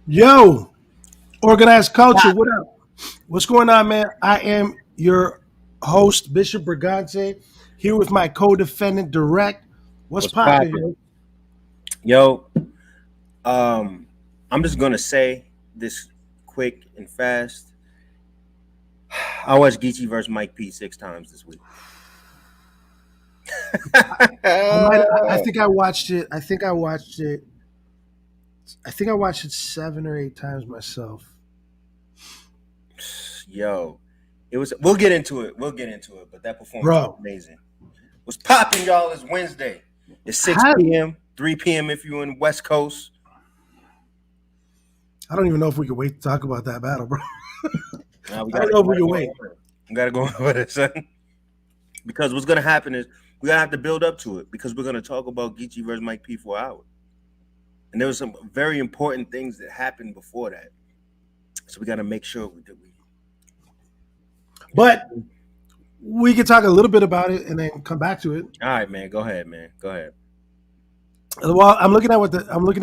Yo, organized culture. What up? What's going on, man? I am your host, Bishop Brigante, here with my co-defendant, Drect. What's What's popping, popping? yo? Yo, I'm just gonna say this quick and fast. I watched Geechi versus Mike P 6 times this week. I think I watched it. I think I watched it. I think I watched it 7 or 8 times myself. Yo, it was. We'll get into it. But that performance was Bro, amazing. What's popping, y'all? Is Wednesday. It's 6 how- p.m., 3 p.m. if you're in the West Coast. I don't even know if we can wait to talk about that battle, bro. Now we I don't know if we can wait. We gotta go over it, son. Because what's gonna happen is we're gonna have to build up to it because we're gonna talk about Geechi versus Mike P for an hour. And there was some very important things that happened before that. So we gotta make sure we do. But we can talk a little bit about it and then come back to it. All right, man. Go ahead, man. Go ahead. Well, I'm looking at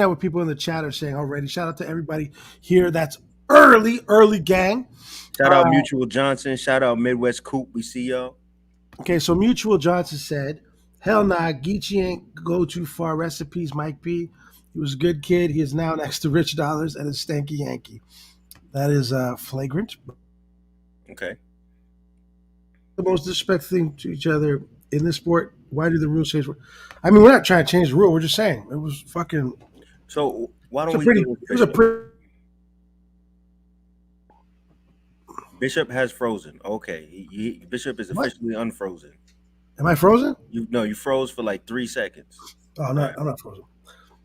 what people in the chat are saying already. Shout out to everybody here. That's early gang. Shout out Mutual Johnson. Shout out Midwest Coop. We see y'all. Okay, so Mutual Johnson said, "Hell nah, Geechi ain't go too far. Recipes, Mike P. He was a good kid. He is now next to Rich Dollars and a stanky Yankee. That is flagrant. Okay. The most disrespectful thing to each other in this sport. Why do the rules change? I mean, we're not trying to change the rule. We're just saying it was fucking. So why don't we? It was a pretty. Bishop has frozen. Okay, Bishop is officially unfrozen. Am I frozen? You froze for like 3 seconds. Oh no, I'm not frozen.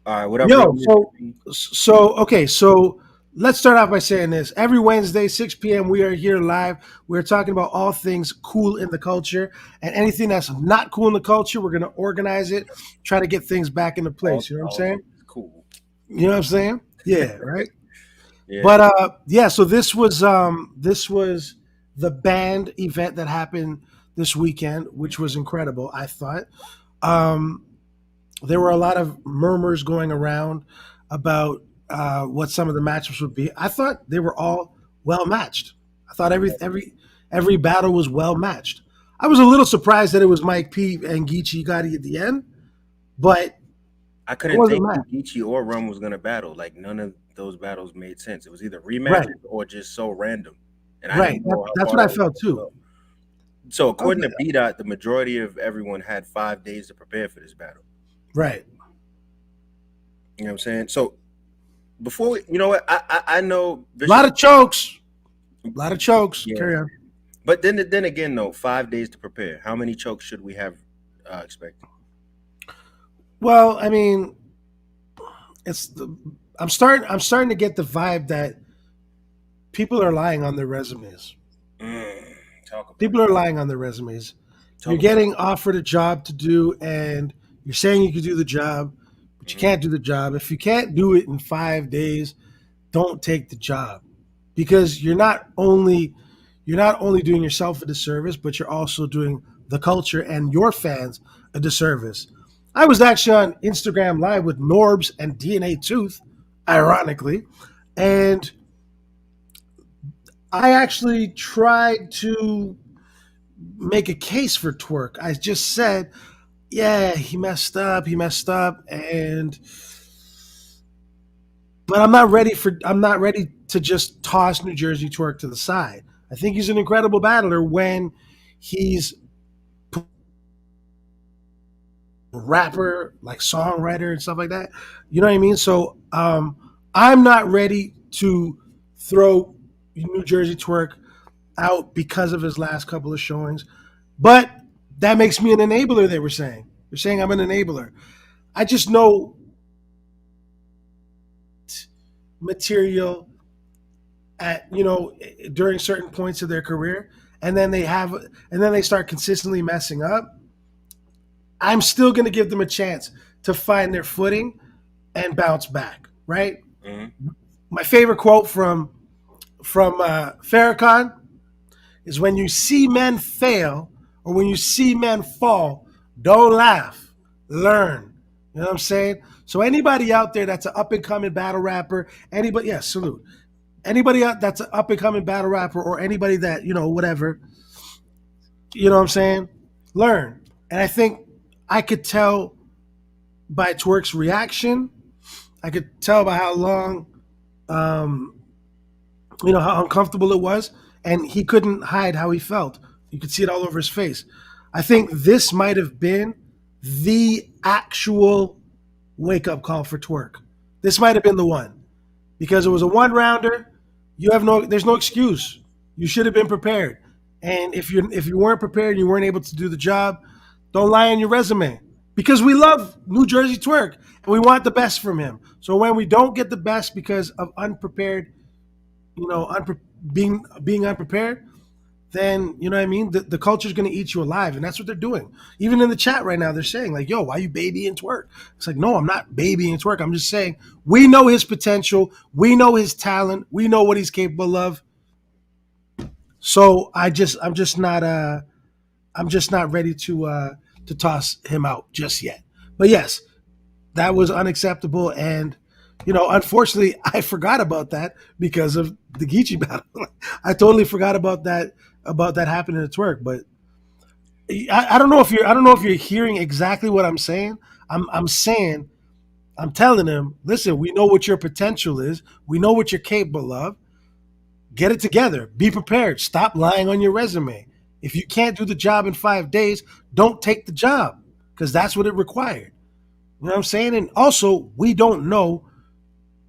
All right, whatever. Yo, so let's start off by saying this. Every Wednesday, 6 p.m., we are here live. We're talking about all things cool in the culture and anything that's not cool in the culture. We're going to organize it, try to get things back into place. You know what I'm saying? Cool. You know what I'm saying? Yeah, right? Yeah. But yeah, so this was the band event that happened this weekend, which was incredible, I thought. There were a lot of murmurs going around about what some of the matchups would be. I thought they were all well matched. I thought every battle was well matched. I was a little surprised that it was Mike P and Gichigari at the end, but I couldn't think Geechi or Rum was gonna battle. Like none of those battles made sense. It was either rematch or just so random. And that's what I felt too. So according to BDOT, the majority of everyone had 5 days to prepare for this battle. Right. You know what I'm saying? So before we, you know what? I know a lot of chokes. Yeah. Carry on. But then again, though, 5 days to prepare. How many chokes should we have expected? Well, I mean, I'm starting to get the vibe that people are lying on their resumes. People are lying on their resumes. You're getting offered a job to do, and you're saying you can do the job, but you can't do the job. If you can't do it in 5 days, don't take the job, because you're not only doing yourself a disservice, but you're also doing the culture and your fans a disservice. I was actually on Instagram Live with Norbs and DNA Tooth, ironically, and I actually tried to make a case for Twerk. I just said, yeah, he messed up, but I'm not ready to just toss New Jersey Twerk to the side. I think he's an incredible battler when he's rapper, like songwriter and stuff like that. You know what I mean? So I'm not ready to throw New Jersey Twerk out because of his last couple of showings. But that makes me an enabler, they were saying. They're saying I'm an enabler. I just know material at, during certain points of their career. and then they start consistently messing up, I'm still going to give them a chance to find their footing and bounce back, right? Mm-hmm. My favorite quote from Farrakhan is, when you see men fail or when you see men fall, don't laugh, learn. You know what I'm saying? So anybody out there that's an up and coming battle rapper, anybody, yeah, salute. Anybody out that's an up and coming battle rapper, or anybody that, whatever, you know what I'm saying? Learn. And I think I could tell by Twerk's reaction, I could tell by how long, um, how uncomfortable it was, and he couldn't hide how he felt. You could see it all over his face. I think this might have been the actual wake up call for Twerk. This might have been the one, because it was a one rounder. There's no excuse. You should have been prepared. And if you weren't prepared and you weren't able to do the job, don't lie on your resume. Because we love New Jersey Twerk and we want the best from him. So when we don't get the best because of unprepared, being unprepared, then you know what I mean. The culture is going to eat you alive, and that's what they're doing. Even in the chat right now, they're saying like, "Yo, why you babying Twerk?" It's like, no, I'm not babying Twerk. I'm just saying we know his potential, we know his talent, we know what he's capable of. So I'm just not ready to toss him out just yet. But yes, that was unacceptable, and unfortunately, I forgot about that because of the Geechi battle. I totally forgot about that happening at Twerk. But I don't know if you're hearing exactly what I'm saying. I'm saying, I'm telling him, listen, we know what your potential is. We know what you're capable of. Get it together. Be prepared. Stop lying on your resume. If you can't do the job in 5 days, don't take the job, because that's what it required. You know what I'm saying? And also, we don't know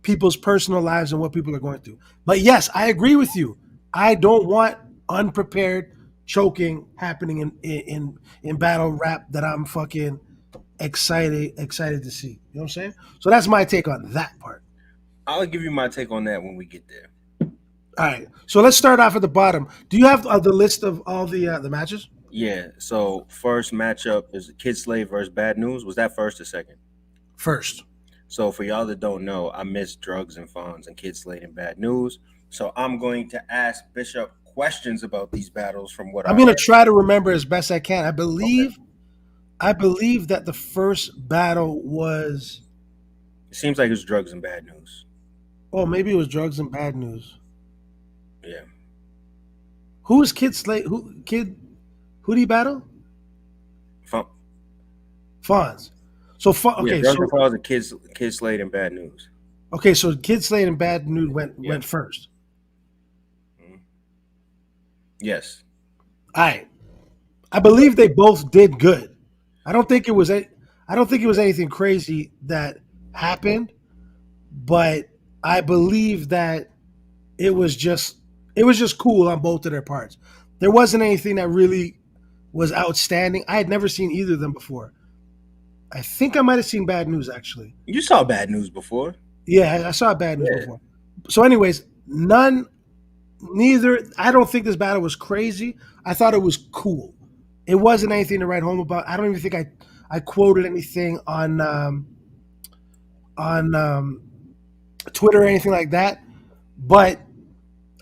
people's personal lives and what people are going through. But yes, I agree with you. I don't want unprepared choking happening in battle rap that I'm fucking excited to see. You know what I'm saying? So that's my take on that part. I'll give you my take on that when we get there. All right. So let's start off at the bottom. Do you have the list of all the matches? Yeah. So first matchup is Kid Slave versus Bad News. Was that first or second? First. So for y'all that don't know, I miss Drugs and Fonz and Kid Slade and Bad News. So I'm going to ask Bishop questions about these battles from what I'm going to try to remember as best I can. I believe that the first battle was. It seems like it's Drugs and Bad News. Oh, maybe it was Drugs and Bad News. Yeah. Who is Kid Slade? Who did he battle? Fonz. So okay, Drugs and Fonz and Kid Slade and Bad News. Okay, so Kid Slade and Bad News went first. Mm-hmm. Yes. All right. I believe they both did good. I don't think it was anything crazy that happened, but I believe that it was just cool on both of their parts. There wasn't anything that really was outstanding. I had never seen either of them before. I think I might have seen Bad News, actually. You saw Bad News before. Yeah, I saw Bad News before. So anyways, neither. I don't think this battle was crazy. I thought it was cool. It wasn't anything to write home about. I don't even think I quoted anything on Twitter or anything like that. But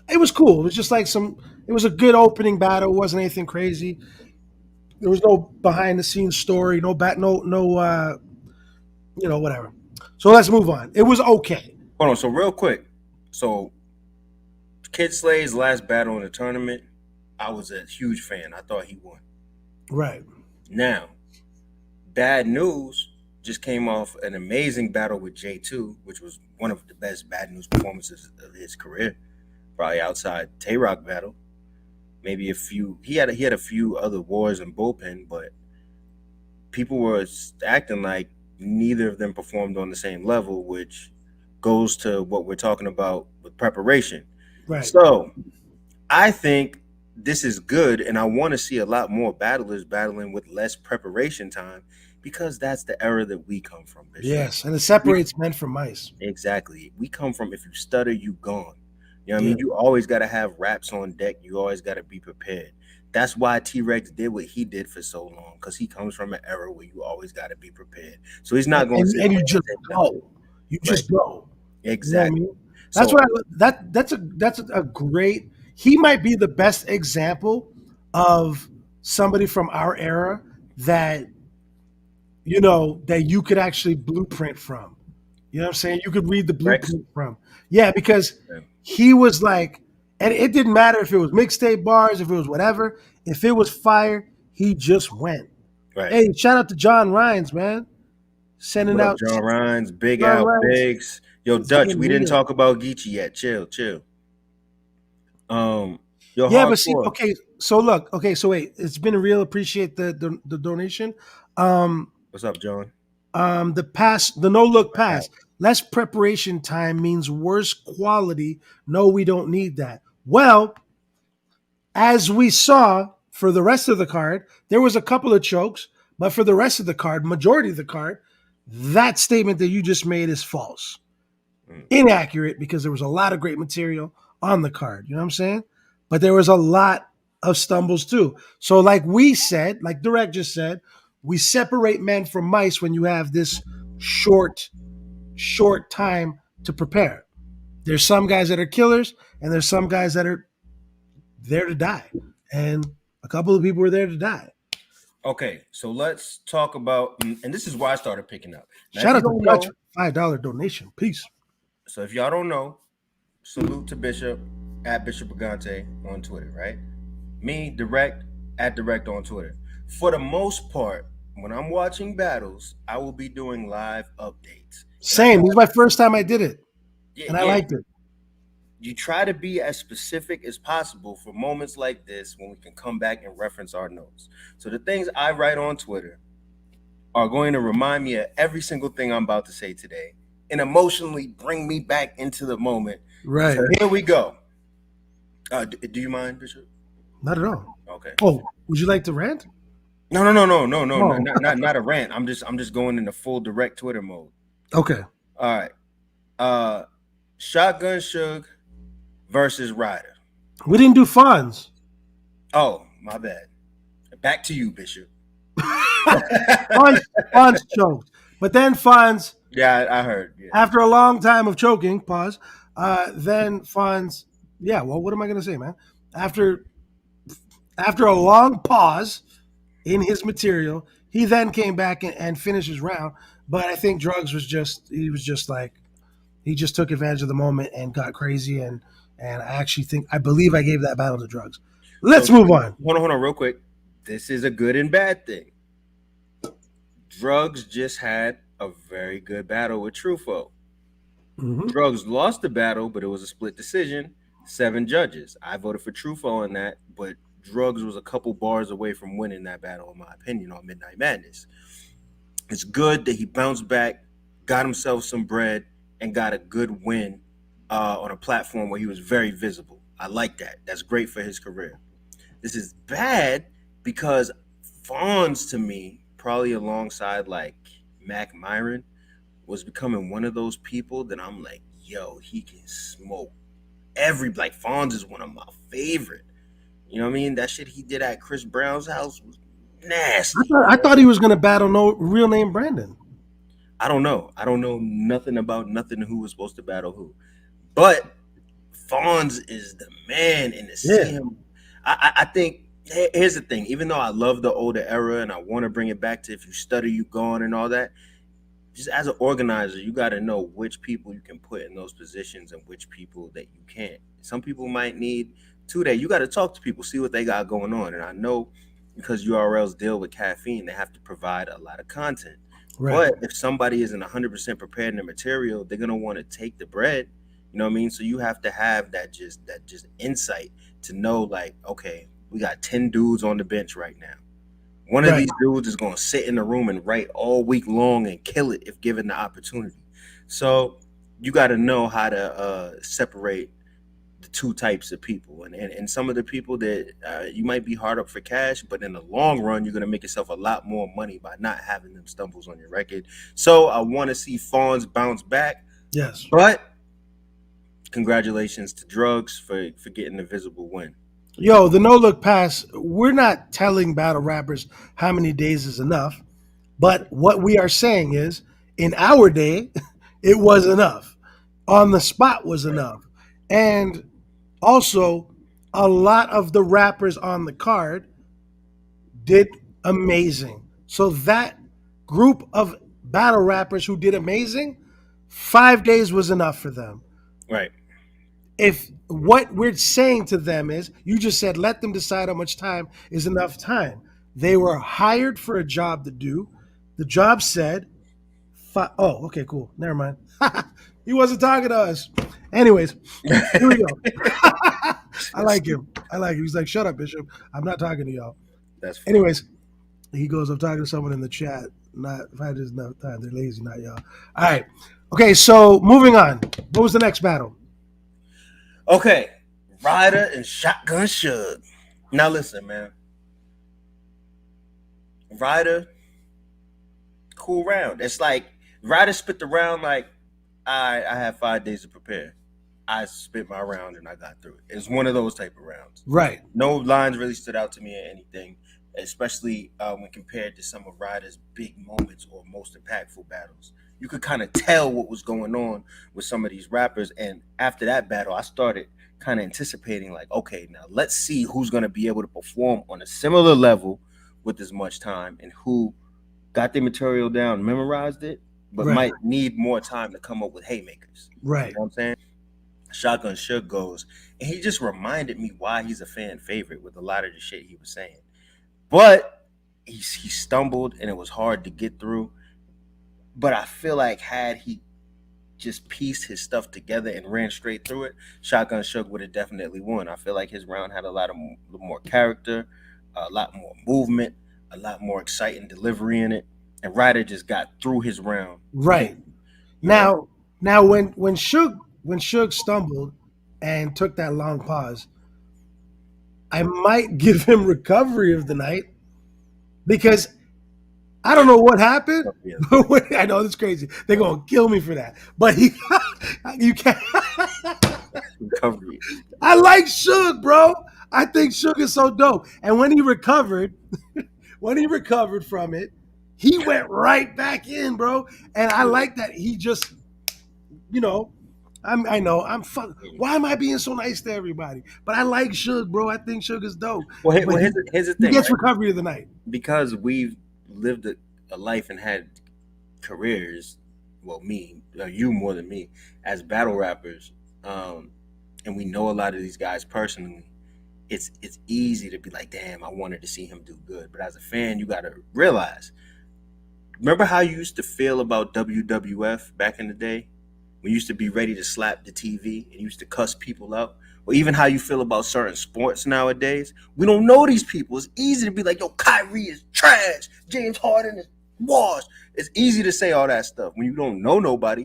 it was cool. It was just like it was a good opening battle. It wasn't anything crazy. There was no behind the scenes story, no whatever. So let's move on. It was okay. Hold on. So real quick. So Kid Slade's last battle in the tournament, I was a huge fan. I thought he won. Right. Now, Bad News just came off an amazing battle with J2, which was one of the best Bad News performances of his career, probably outside Tay-Rock battle. Maybe a few. He had a few other wars and bullpen, but people were acting like neither of them performed on the same level, which goes to what we're talking about with preparation. Right. So I think this is good, and I want to see a lot more battlers battling with less preparation time, because that's the era that we come from. Bishop. Yes, and it separates men from mice. Exactly. We come from, if you stutter, you gone. You know what I mean? You always got to have raps on deck. You always got to be prepared. That's why T-Rex did what he did for so long, because he comes from an era where you always got to be prepared. So he's not going to and you just go. You just go. Exactly. You know what I mean? That's what that's a great. He might be the best example of somebody from our era that that you could actually blueprint from. You know what I'm saying? You could read the blueprint from. Yeah, because he was like, and it didn't matter if it was mixtape bars, if it was whatever. If it was fire, he just went. Right. Hey, shout out to John Rhines, man. Sending out John Rhines, Big Al Biggs. Yo, Dutch, we didn't talk about Geechi yet. Chill. But see, okay, so look, so wait, it's been real. Appreciate the donation. What's up, John? The no look pass. Less preparation time means worse quality. No, we don't need that. Well, as we saw for the rest of the card, there was a couple of chokes, but for the rest of the card, majority of the card, that statement that you just made is false. Inaccurate, because there was a lot of great material on the card. You know what I'm saying? But there was a lot of stumbles too. So like we said, like Drect just said, we separate men from mice when you have this short time to prepare. There's some guys that are killers, and there's some guys that are there to die. And a couple of people were there to die. Okay, so let's talk about, and this is why I started picking up. Now, shout out to Dutch, $5 donation. Peace. So if y'all don't know, salute to Bishop at Bishop Brigante on Twitter, right? Me, Drect at Drect on Twitter. For the most part, when I'm watching battles, I will be doing live updates. Same. This is my first time I did it, and I liked it. You try to be as specific as possible for moments like this when we can come back and reference our notes. So the things I write on Twitter are going to remind me of every single thing I'm about to say today and emotionally bring me back into the moment. Right. So here we go. Do you mind, Bishop? Not at all. Okay. Oh, would you like to rant? No, not a rant. I'm just going into full direct Twitter mode. Okay. All right. Shotgun Suge versus Ryder. We didn't do Fonz. Oh, my bad. Back to you, Bishop. Fonz choked. But then Fonz. Yeah, I heard. Yeah. After a long time of choking, pause. Then Fonz. Yeah, well, what am I going to say, man? After a long pause in his material, he then came back and finished his round. But I think Drugs was just he just took advantage of the moment and got crazy. And I believe I gave that battle to Drugs. Let's move on. Hold on real quick. This is a good and bad thing. Drugs just had a very good battle with Truffaut. Mm-hmm. Drugs lost the battle, but it was a split decision. 7 judges. I voted for Truffaut on that, but Drugs was a couple bars away from winning that battle, in my opinion, on Midnight Madness. It's good that he bounced back, got himself some bread, and got a good win on a platform where he was very visible. I like that. That's great for his career. This is bad because Fonz, to me, probably alongside like Mac Myron, was becoming one of those people that I'm like, yo, he can smoke. Fonz is one of my favorite. You know what I mean? That shit he did at Chris Brown's house was nasty. I thought he was going to battle no real name Brandon. I don't know. I don't know nothing about who was supposed to battle who. But Fonz is the man in the scene. I think, here's the thing. Even though I love the older era and I want to bring it back to if you stutter, you gone and all that, just as an organizer, you got to know which people you can put in those positions and which people that you can't. Some people might need you got to talk to people, see what they got going on. And I know because URLs deal with caffeine, they have to provide a lot of content. Right. But if somebody isn't 100% prepared in the material, they're going to want to take the bread. You know what I mean? So you have to have that just insight to know, like, okay, we got 10 dudes on the bench right now. One of these dudes is going to sit in the room and write all week long and kill it if given the opportunity. So you got to know how to separate the two types of people. And some of the people that you might be hard up for cash, but in the long run, you're going to make yourself a lot more money by not having them stumbles on your record. So I want to see Fonz bounce back. Yes. But Congratulations to Drugs for getting the visible win. Yo, the no look pass, we're not telling battle rappers how many days is enough, but what we are saying is in our day, it was enough. On the spot was enough. And also, a lot of the rappers on the card did amazing. So that group of battle rappers who did amazing, 5 days was enough for them. Right. If what we're saying to them is, you just said, let them decide how much time is enough time. They were hired for a job to do. The job said, oh, okay, cool. Never mind. He wasn't talking to us. Anyways, here we go. I like him. He's like, shut up, Bishop. I'm not talking to y'all. That's funny. Anyways, he goes, I'm talking to someone in the chat. Not 5 days enough time. They're lazy, not y'all. All right. Okay, so moving on. What was the next battle? Okay. Ryder and Shotgun Suge. Now listen, man. Ryder, cool round. It's like Ryder spit the round like I had 5 days to prepare. I spit my round and I got through it. It's one of those type of rounds. Right. No lines really stood out to me or anything, especially when compared to some of Ryder's big moments or most impactful battles. You could kind of tell what was going on with some of these rappers. And after that battle, I started kind of anticipating like, okay, now let's see who's going to be able to perform on a similar level with as much time and who got their material down, memorized it, but might need more time to come up with haymakers. Right. You know what I'm saying? Shotgun Suge goes, and he just reminded me why he's a fan favorite with a lot of the shit he was saying. But he stumbled, and it was hard to get through. But I feel like had he just pieced his stuff together and ran straight through it, Shotgun Suge would have definitely won. I feel like his round had a lot more character, a lot more movement, a lot more exciting delivery in it, and Ryder just got through his round. Right. Now when Suge stumbled and took that long pause, I might give him recovery of the night because I don't know what happened. I know it's crazy. They're gonna kill me for that. But you can't. Recovery. I like Suge, bro. I think Suge is so dope. And when he recovered from it, he went right back in, bro. And I like that he just, I know I'm why am I being so nice to everybody? But I like Suge, bro. I think Suge is dope. Well, here's the thing. He gets recovery of the night because we've lived a life and had careers. Well, you more than me, as battle rappers, and we know a lot of these guys personally. It's easy to be like, damn, I wanted to see him do good. But as a fan, you got to realize. Remember how you used to feel about WWF back in the day? When you used to be ready to slap the TV and you used to cuss people out? Or even how you feel about certain sports nowadays? We don't know these people. It's easy to be like, yo, Kyrie is trash. James Harden is washed. It's easy to say all that stuff when you don't know nobody.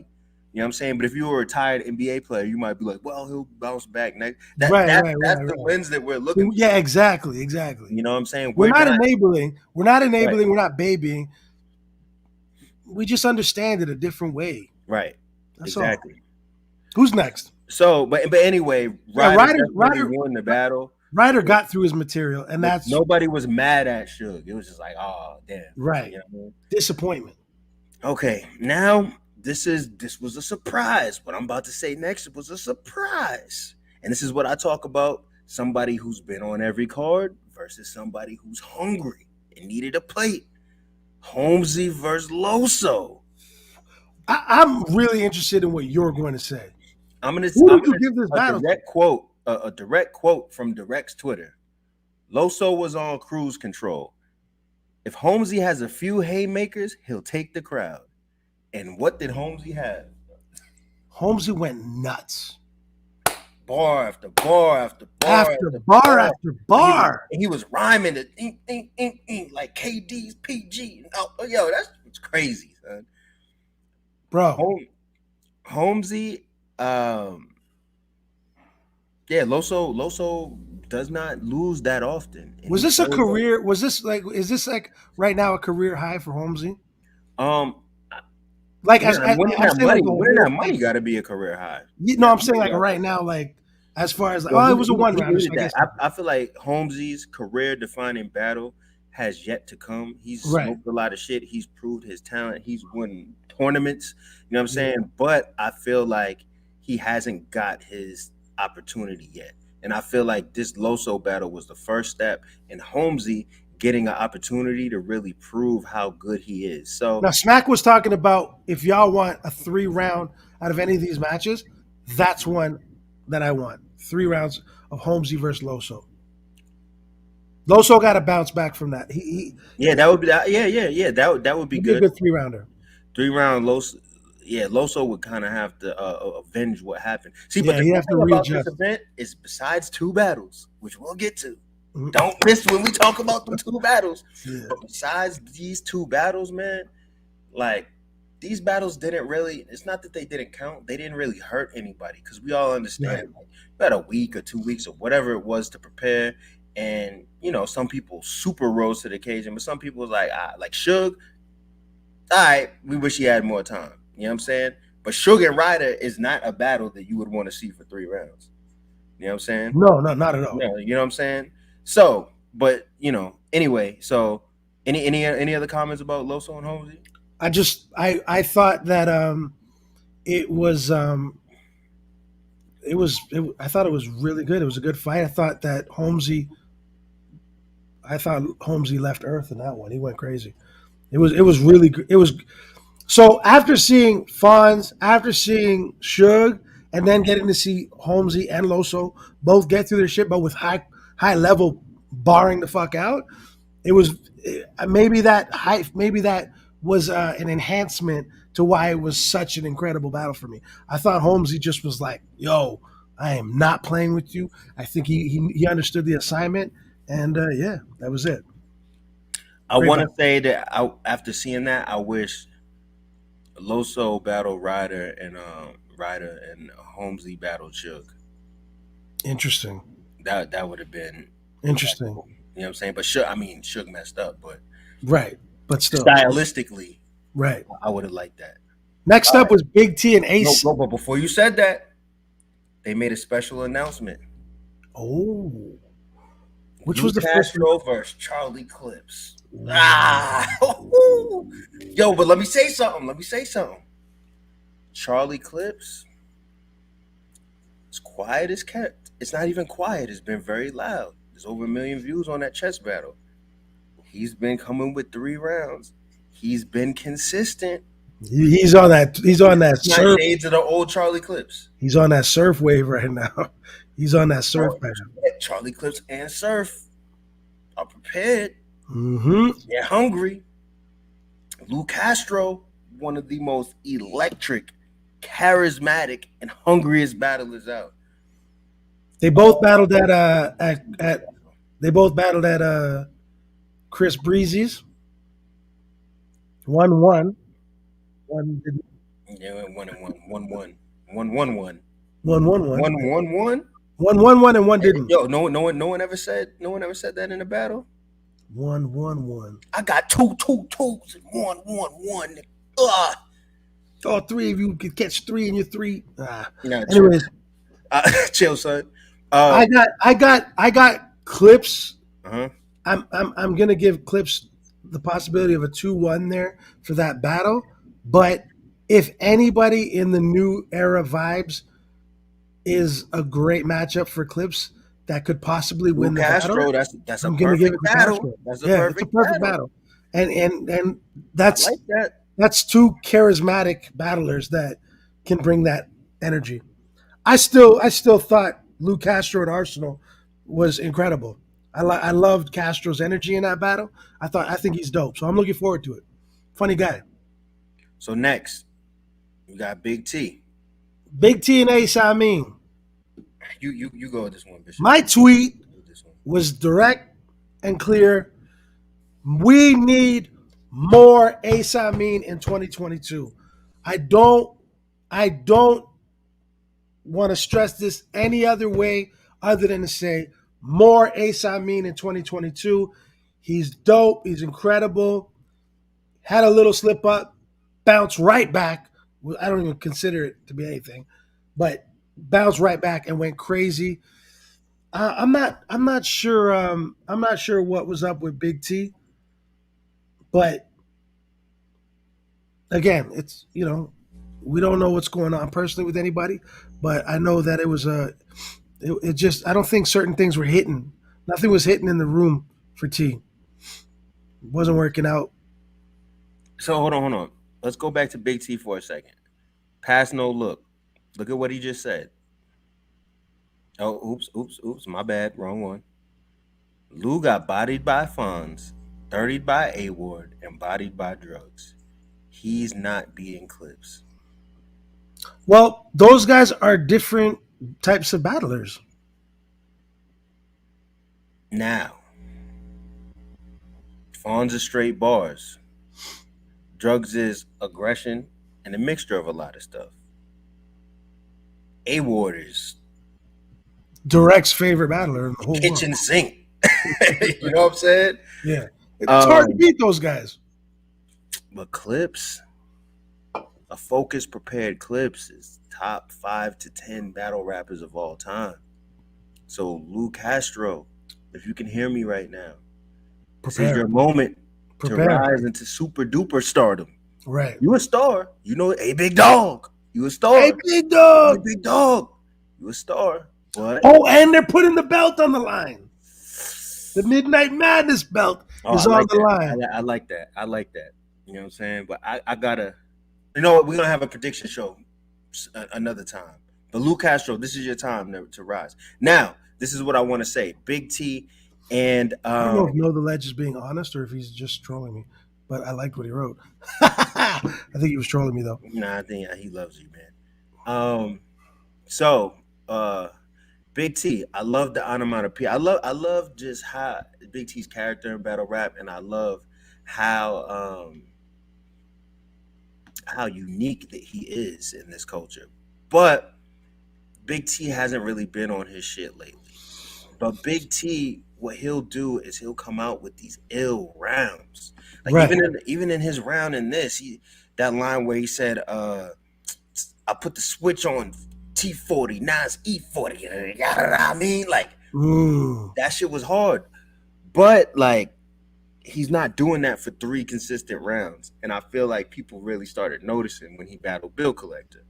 You know what I'm saying? But if you were a retired NBA player, you might be like, well, he'll bounce back next. That's the wins that we're looking for. Yeah, exactly. You know what I'm saying? We're not enabling. We're not enabling. Right. We're not babying. We just understand it a different way. Right. That's exactly. All. Who's next? So, but anyway, Ryder won the battle. Ryder got through his material, and that's nobody was mad at Suge. It was just like, oh, damn. Right. You know what I mean? Disappointment. Okay, now this was a surprise. What I'm about to say next was a surprise. And this is what I talk about: somebody who's been on every card versus somebody who's hungry and needed a plate. Holmesy versus Loso. I'm really interested in what you're going to say. I'm going to give this battle a direct quote from Direct's Twitter. Loso was on cruise control. If Holmesy has a few haymakers, he'll take the crowd. And what did Holmesy have? Holmesy went nuts. Bar after bar after bar after bar after bar. And he was rhyming it like KD's PG. Oh, yo, that's crazy, son. Bro. Holmesy, Loso does not lose that often. Was this a career? Was this is this like right now a career high for Holmesy? Like Yeah, and I'm saying, like a winning whole that money fight. got to be a career high. No, I'm saying like right now, like as far as like, Well, it was a one he rounder, so needed I that. guess I feel like Holmesy's career defining battle has yet to come. He's right. smoked a lot of shit. He's proved his talent. He's won tournaments. You know what I'm Yeah. saying? But I feel like he hasn't got his opportunity yet. And I feel like this Loso battle was the first step in Holmesy getting an opportunity to really prove how good he is. So Now Smack was talking about if y'all want a 3 round out of any of these matches, that's one that I want. 3 rounds of Holmesy versus Loso. Loso got to bounce back from that. yeah, that would be that. Yeah. That would be He'd be a good. good 3 rounder. 3 round Loso. Yeah, Loso would kind of have to avenge what happened. See, but Yeah, the he'd good have to thing about this readjust. event is besides 2 battles, which we'll get to. Mhm. Don't miss when we talk about the 2 battles. Yeah. But besides these 2 battles, man, like these battles didn't really. It's not that they didn't count. They didn't really hurt anybody because we all understand. Right. Like, you had a week or 2 weeks or whatever it was to prepare, and some people super rose to the occasion, but some people was like Suge. All right, we wish he had more time. You know what I'm saying? But Suge and Ryder is not a battle that you would want to see for 3 rounds. You know what I'm saying? No, not at all. No, you know what I'm saying? So, but anyway, so any other comments about Loso and Holmesy? I thought that it was I thought it was really good. It was a good fight. I thought Holmesy left Earth in that one. He went crazy. It was really good. It was so after seeing Fonz, after seeing Suge, and then getting to see Holmesy and Loso both get through their shit, but with high level barring the fuck out. It was maybe that was an enhancement to why it was such an incredible battle for me. I thought Holmesy just was like, "Yo, I am not playing with you." I think he understood the assignment, and yeah, that was it. I Great want to battle. say that after seeing that, I wish Loso battled Ryder and Holmesy battled Suge. Interesting. That would have been Interesting. You know what I'm saying? But Suge messed up, but Right, but still, stylistically, right. I would have liked that. Next up was Big T and Ace. No, but before you said that, they made a special announcement. Oh, which Lou was the first Castro versus Charlie Clips. Yo, but let me say something. Charlie Clips, as quiet as kept. It's not even quiet. It's been very loud. There's over 1 million views on that chess battle. He's been coming with 3 rounds. He's been consistent. He's on that. He's on that surf. Shades of the old Charlie Clips. He's on that surf wave right now. He's on that surf pattern. Charlie Clips and Surf are prepared. Mm-hmm. They're hungry. Lou Castro, one of the most electric, charismatic, and hungriest battlers out. They both battled at Chris Breezy's. 1-1. One didn't. Yeah, 1-1. 1-1. 1-1-1. 1-1-1. 1-1-1 and one didn't. Yo, no one ever said that in a battle. 1-1-1. I got 2-2-2s and 1-1-1. All 3 of you could catch 3 in your 3. Nah, Anyways, chill, son. I got Clips. Uh-huh. I'm gonna give Clips the possibility of a 2-1 there for that battle. But if anybody in the new era vibes is a great matchup for Clips that could possibly win the battle, that's a I'm gonna give it perfect to battle. Castro. That's It's a perfect battle. And that's I like that. that's 2 charismatic battlers that can bring that energy. I still thought Lou Castro at Arsenal was incredible. I loved Castro's energy in that battle. I think he's dope. So I'm looking forward to it. Funny guy. So next, you got Big T. Big T and Ace, I mean. You go with this one, Bishop. My tweet was direct and clear. We need more Ace Amin in 2022. I don't want to stress this any other way other than to say more Ace Amin in 2022. He's dope. He's incredible. Had a little slip up bounced right back. I don't even consider it to be anything, but bounced right back and went crazy. I'm not sure. I'm not sure what was up with Big T, but again, it's we don't know what's going on personally with anybody, but I know that it was it just I don't think certain things were hitting. Nothing was hitting in the room for T. It wasn't working out. So hold on. Let's go back to Big T for a second. Pass no look. Look at what he just said. Oh, oops. My bad. Wrong one. Lou got bodied by Fonz, 30'd by A Ward, and bodied by drugs. He's not beating Clips. Well, those guys are different types of battlers. Now, Fonz is straight bars. Drugs is aggression and a mixture of a lot of stuff. A Ward is Direct's favorite battler in the whole kitchen world. sink. You know what I'm saying? Yeah. It's hard to beat those guys. But Clips, a focused, prepared Clips is top 5 to 10 battle rappers of all time. So Lou Castro, if you can hear me right now, this is your moment to rise into super duper stardom. Right. You a star. You know, a big dog. You a star. Hey, big dog. Hey, big dog. You a star. But and they're putting the belt on the line. The Midnight Madness belt is on the line. I like that. You know what I'm saying? But I gotta, you know what? We're gonna have a prediction show another time. But Lou Castro, this is your time to rise. Now, this is what I want to say. Big T and I don't know if the Ledge is being honest or if he's just trolling me, but I liked what he wrote. I think he was trolling me though. Nah, I think he loves you, man. So Big T, I love the onomatopoeia. I love just how Big T's character in battle rap, and I love how unique that he is in this culture. But Big T hasn't really been on his shit lately. But Big T, what he'll do is he'll come out with these ill rounds. Like Right. even in his round in this, that line where he said, I put the switch on T40, now it's E40. You know what I mean? Like, that shit was hard. But, like, he's not doing that for 3 consistent rounds. And I feel like people really started noticing when he battled Bill Collector,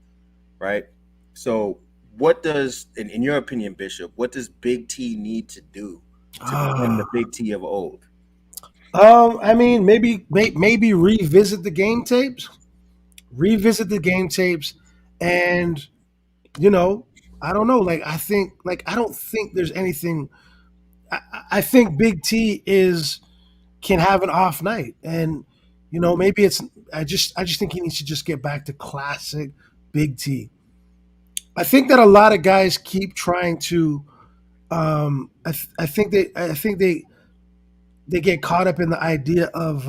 right? So, what does, in your opinion, Bishop, what does Big T need to do to become the Big T of old? I mean, maybe revisit the game tapes. And I don't know. Like I don't think there's anything. I think Big T can have an off night, and maybe it's. I just think he needs to just get back to classic Big T. I think that a lot of guys keep trying to. I think they get caught up in the idea of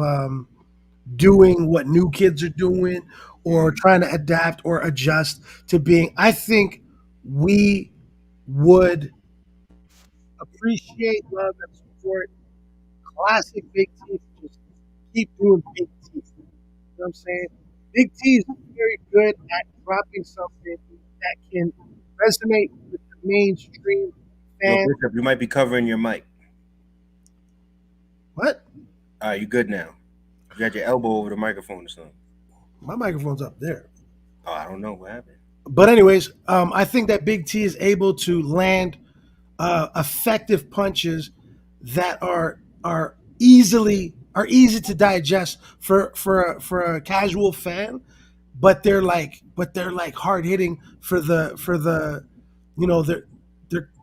doing what new kids are doing or trying to adapt or adjust to being. I think we would appreciate, love, and support classic Big T. Just keep doing Big T. You know what I'm saying? Big T is very good at dropping something that can resonate with the mainstream fan. Yo, Bishop, you might be covering your mic. What? All right, you good now? You got your elbow over the microphone or something? My microphone's up there. Oh, I don't know what happened. But anyways, I think that Big T is able to land effective punches that are easy to digest for a casual fan, but they're like hard hitting for the they're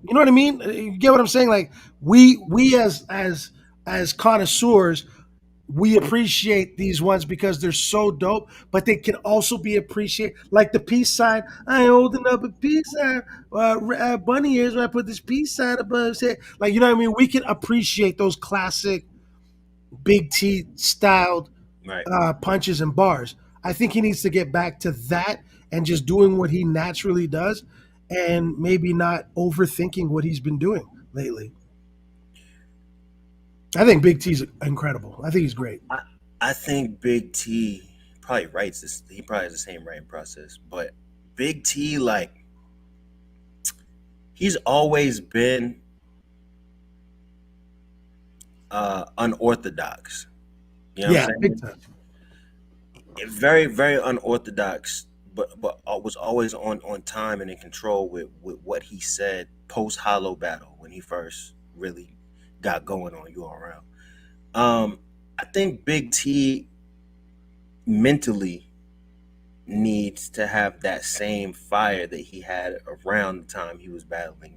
you know what I mean? You get what I'm saying? Like we as connoisseurs, we appreciate these ones because they're so dope, but they can also be appreciated. Like the peace sign, I ain't holding up a peace sign. Bunny ears when I put this peace sign above his head. Like, you know what I mean? We can appreciate those classic Big T styled punches and bars. I think he needs to get back to that and just doing what he naturally does and maybe not overthinking what he's been doing lately. I think Big T's incredible. I think he's great. I think Big T probably writes this. He probably has the same writing process. But Big T, like, he's always been unorthodox. You know what I'm big saying? time. Very, very unorthodox, but was always on time and in control with what he said post Hollow battle when he first really got going on URL. I think Big T mentally needs to have that same fire that he had around the time he was battling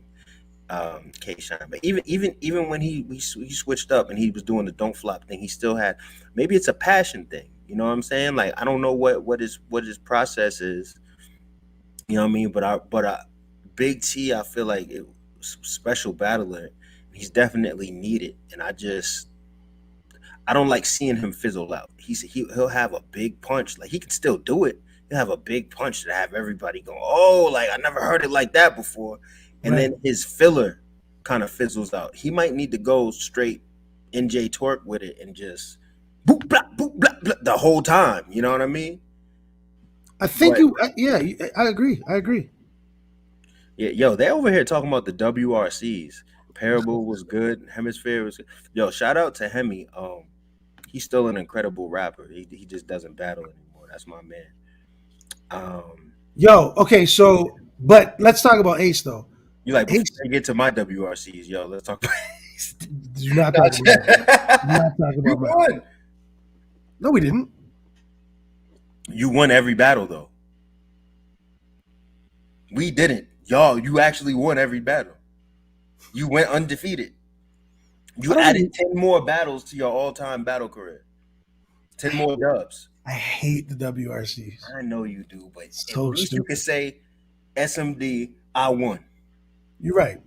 K Shine. But even when he switched up and he was doing the don't flop thing, he still had, maybe it's a passion thing. You know what I'm saying? Like, I don't know what his process is. You know what I mean? But Big T, I feel like it was a special battler. He's definitely needed, and I don't like seeing him fizzle out. He'll have a big punch, like he can still do it. He'll have a big punch to have everybody go, oh, like I never heard it like that before. And then his filler kind of fizzles out. He might need to go straight NJ Torque with it and just boop, blah, blah, the whole time. You know what I mean? I think I agree. Yeah, yo, they're over here talking about the WRCs. Parable was good. Hemisphere was good. Yo, shout out to Hemi. He's still an incredible rapper. He just doesn't battle anymore. That's my man. Okay, so but let's talk about Ace though. You like, before I get to my WRCs, yo, let's talk about Ace. Do not talk about You won. No, we didn't. You won every battle though. We didn't. Y'all, you actually won every battle. You went undefeated. You added 10 more battles to your all-time battle career. 10 more dubs. I hate the WRCs. I know you do, but so at least you can say, SMD, I won. You're right.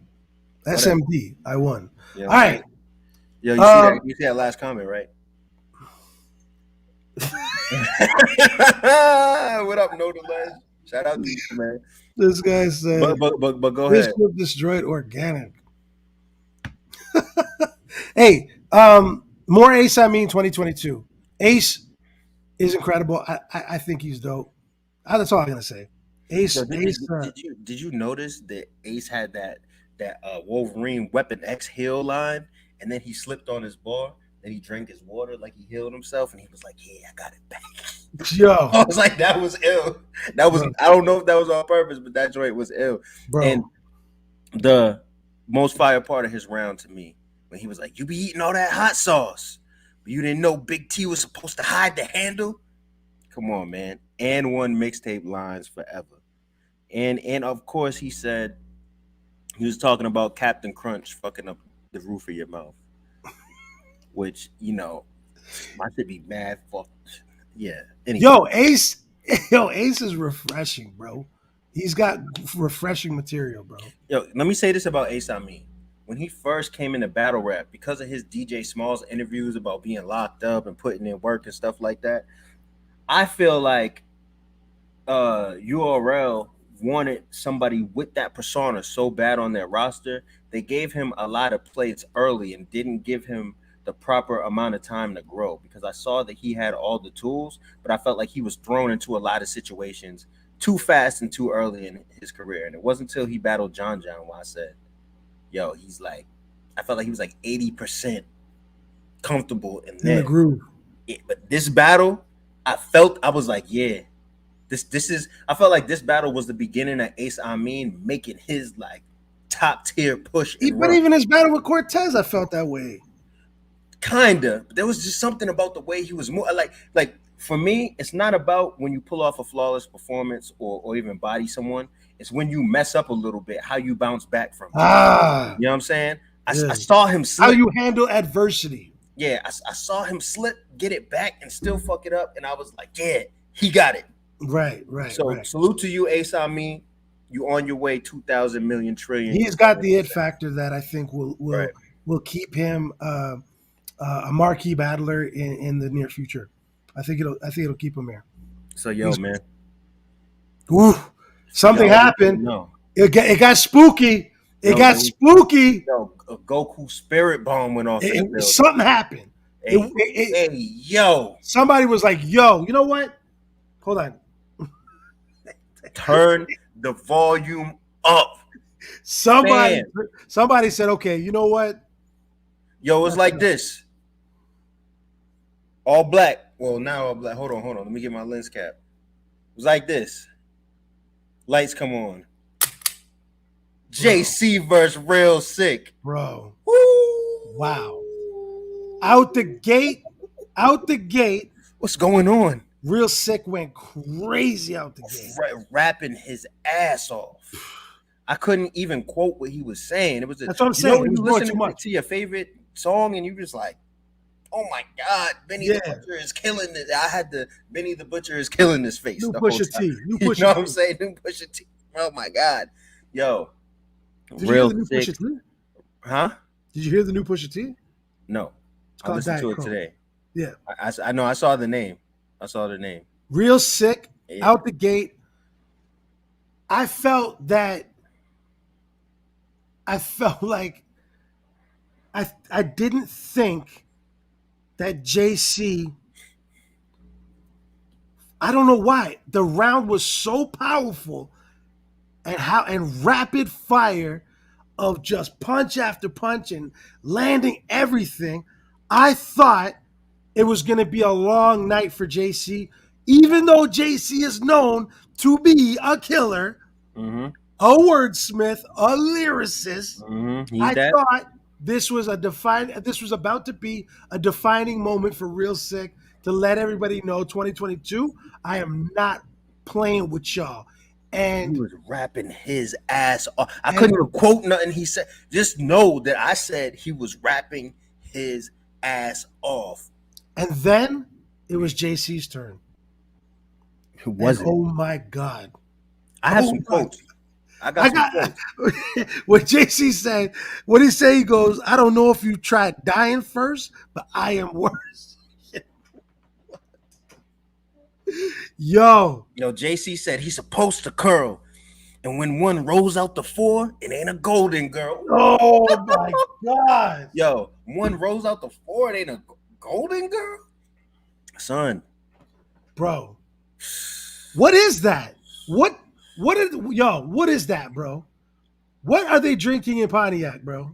SMD, I won. You know, all right. Yo, you see that last comment, right? What up, No Delay? Shout out to you, man. This guy said, but go ahead. This destroyed organic. Hey, more Ace. I mean, 2022. Ace is incredible. I think he's dope. That's all I'm gonna say. Ace. So Ace. Did you notice that Ace had that Wolverine Weapon X heal line, and then he slipped on his bar, and he drank his water like he healed himself, and he was like, "Yeah, I got it back." Yo, I was like, that was ill. That was, I don't know if that was on purpose, but that joint was ill. Bro. And the most fire part of his round to me, when he was like, "You be eating all that hot sauce, but you didn't know Big T was supposed to hide the handle." Come on, man. And one mixtape lines forever. And of course he said he was talking about Captain Crunch fucking up the roof of your mouth, which, you know, I should be mad for. Yeah. Anyway. Ace is refreshing, bro. He's got refreshing material, bro. Yo, let me say this about Ace Amin. When he first came into battle rap, because of his DJ Smalls interviews about being locked up and putting in work and stuff like that, I feel like URL wanted somebody with that persona so bad on their roster. They gave him a lot of plates early and didn't give him the proper amount of time to grow, because I saw that he had all the tools, but I felt like he was thrown into a lot of situations too fast and too early in his career. And it wasn't until he battled John where I said, yo, he's like, I felt like he was like 80% comfortable in the groove. But this battle, I was like, yeah, this is, I felt like this battle was the beginning of Ace Amin making his like top tier push. But even his battle with Cortez, I felt that way. Kinda. But there was just something about the way he was moving. Like for me, it's not about when you pull off a flawless performance or even body someone. It's when you mess up a little bit, how you bounce back from it. You know what I'm saying? I saw him slip. How you handle adversity. Yeah, I saw him slip, get it back, and still fuck it up. And I was like, yeah, he got it. Right. So salute to you, Ace Amin. You on your way, 2,000 million trillion. He's got the it factor that I think will keep him a marquee battler in the near future. I think it'll keep him there. So man, ooh, something happened. No, it got spooky. It got spooky. No, a Goku spirit bomb went off. Something happened. Hey, yo! Somebody was like, "Yo, you know what? Hold on. Turn the volume up. Somebody said, okay, you know what? Yo, it's like this. All black. Well, now all black. Hold on. Let me get my lens cap. It was like this. Lights come on. JC versus Real Sick. Bro. Woo! Wow. Out the gate. What's going on? Real Sick went crazy out the gate. Rapping his ass off. I couldn't even quote what he was saying. It was that's what I'm saying. You listening to your favorite song and you just like, oh my God, Benny the Butcher is killing it. I had the Benny the Butcher is killing his face. New Pusha T. You know what I'm saying? New Pusha T. Oh my God. Yo. Did Real you hear the new Pusha T? Huh? Did you hear the new Pusha T? No. I listened to it today. Yeah. I know. I saw the name. Real Sick, out the gate. I felt like I didn't think that JC, I don't know why, the round was so powerful and rapid fire of just punch after punch and landing everything. I thought it was going to be a long night for JC, even though JC is known to be a killer, a wordsmith, a lyricist. I thought this was about to be a defining moment for Real Sick to let everybody know 2022, I am not playing with y'all. And he was rapping his ass off. I couldn't even quote nothing he said. Just know that I said he was rapping his ass off. And then it was JC's turn. Who was it? Oh my God. I have some quotes. I got some quotes. What JC said, what he say, he goes, I don't know if you tried dying first, but I am worse. Yo, JC said he's supposed to curl. And when one rolls out the 4, it ain't a golden girl. Oh my God. Yo, one rolls out the 4, it ain't a golden girl? Son. Bro. What is that? What is that, bro? What are they drinking in Pontiac, bro?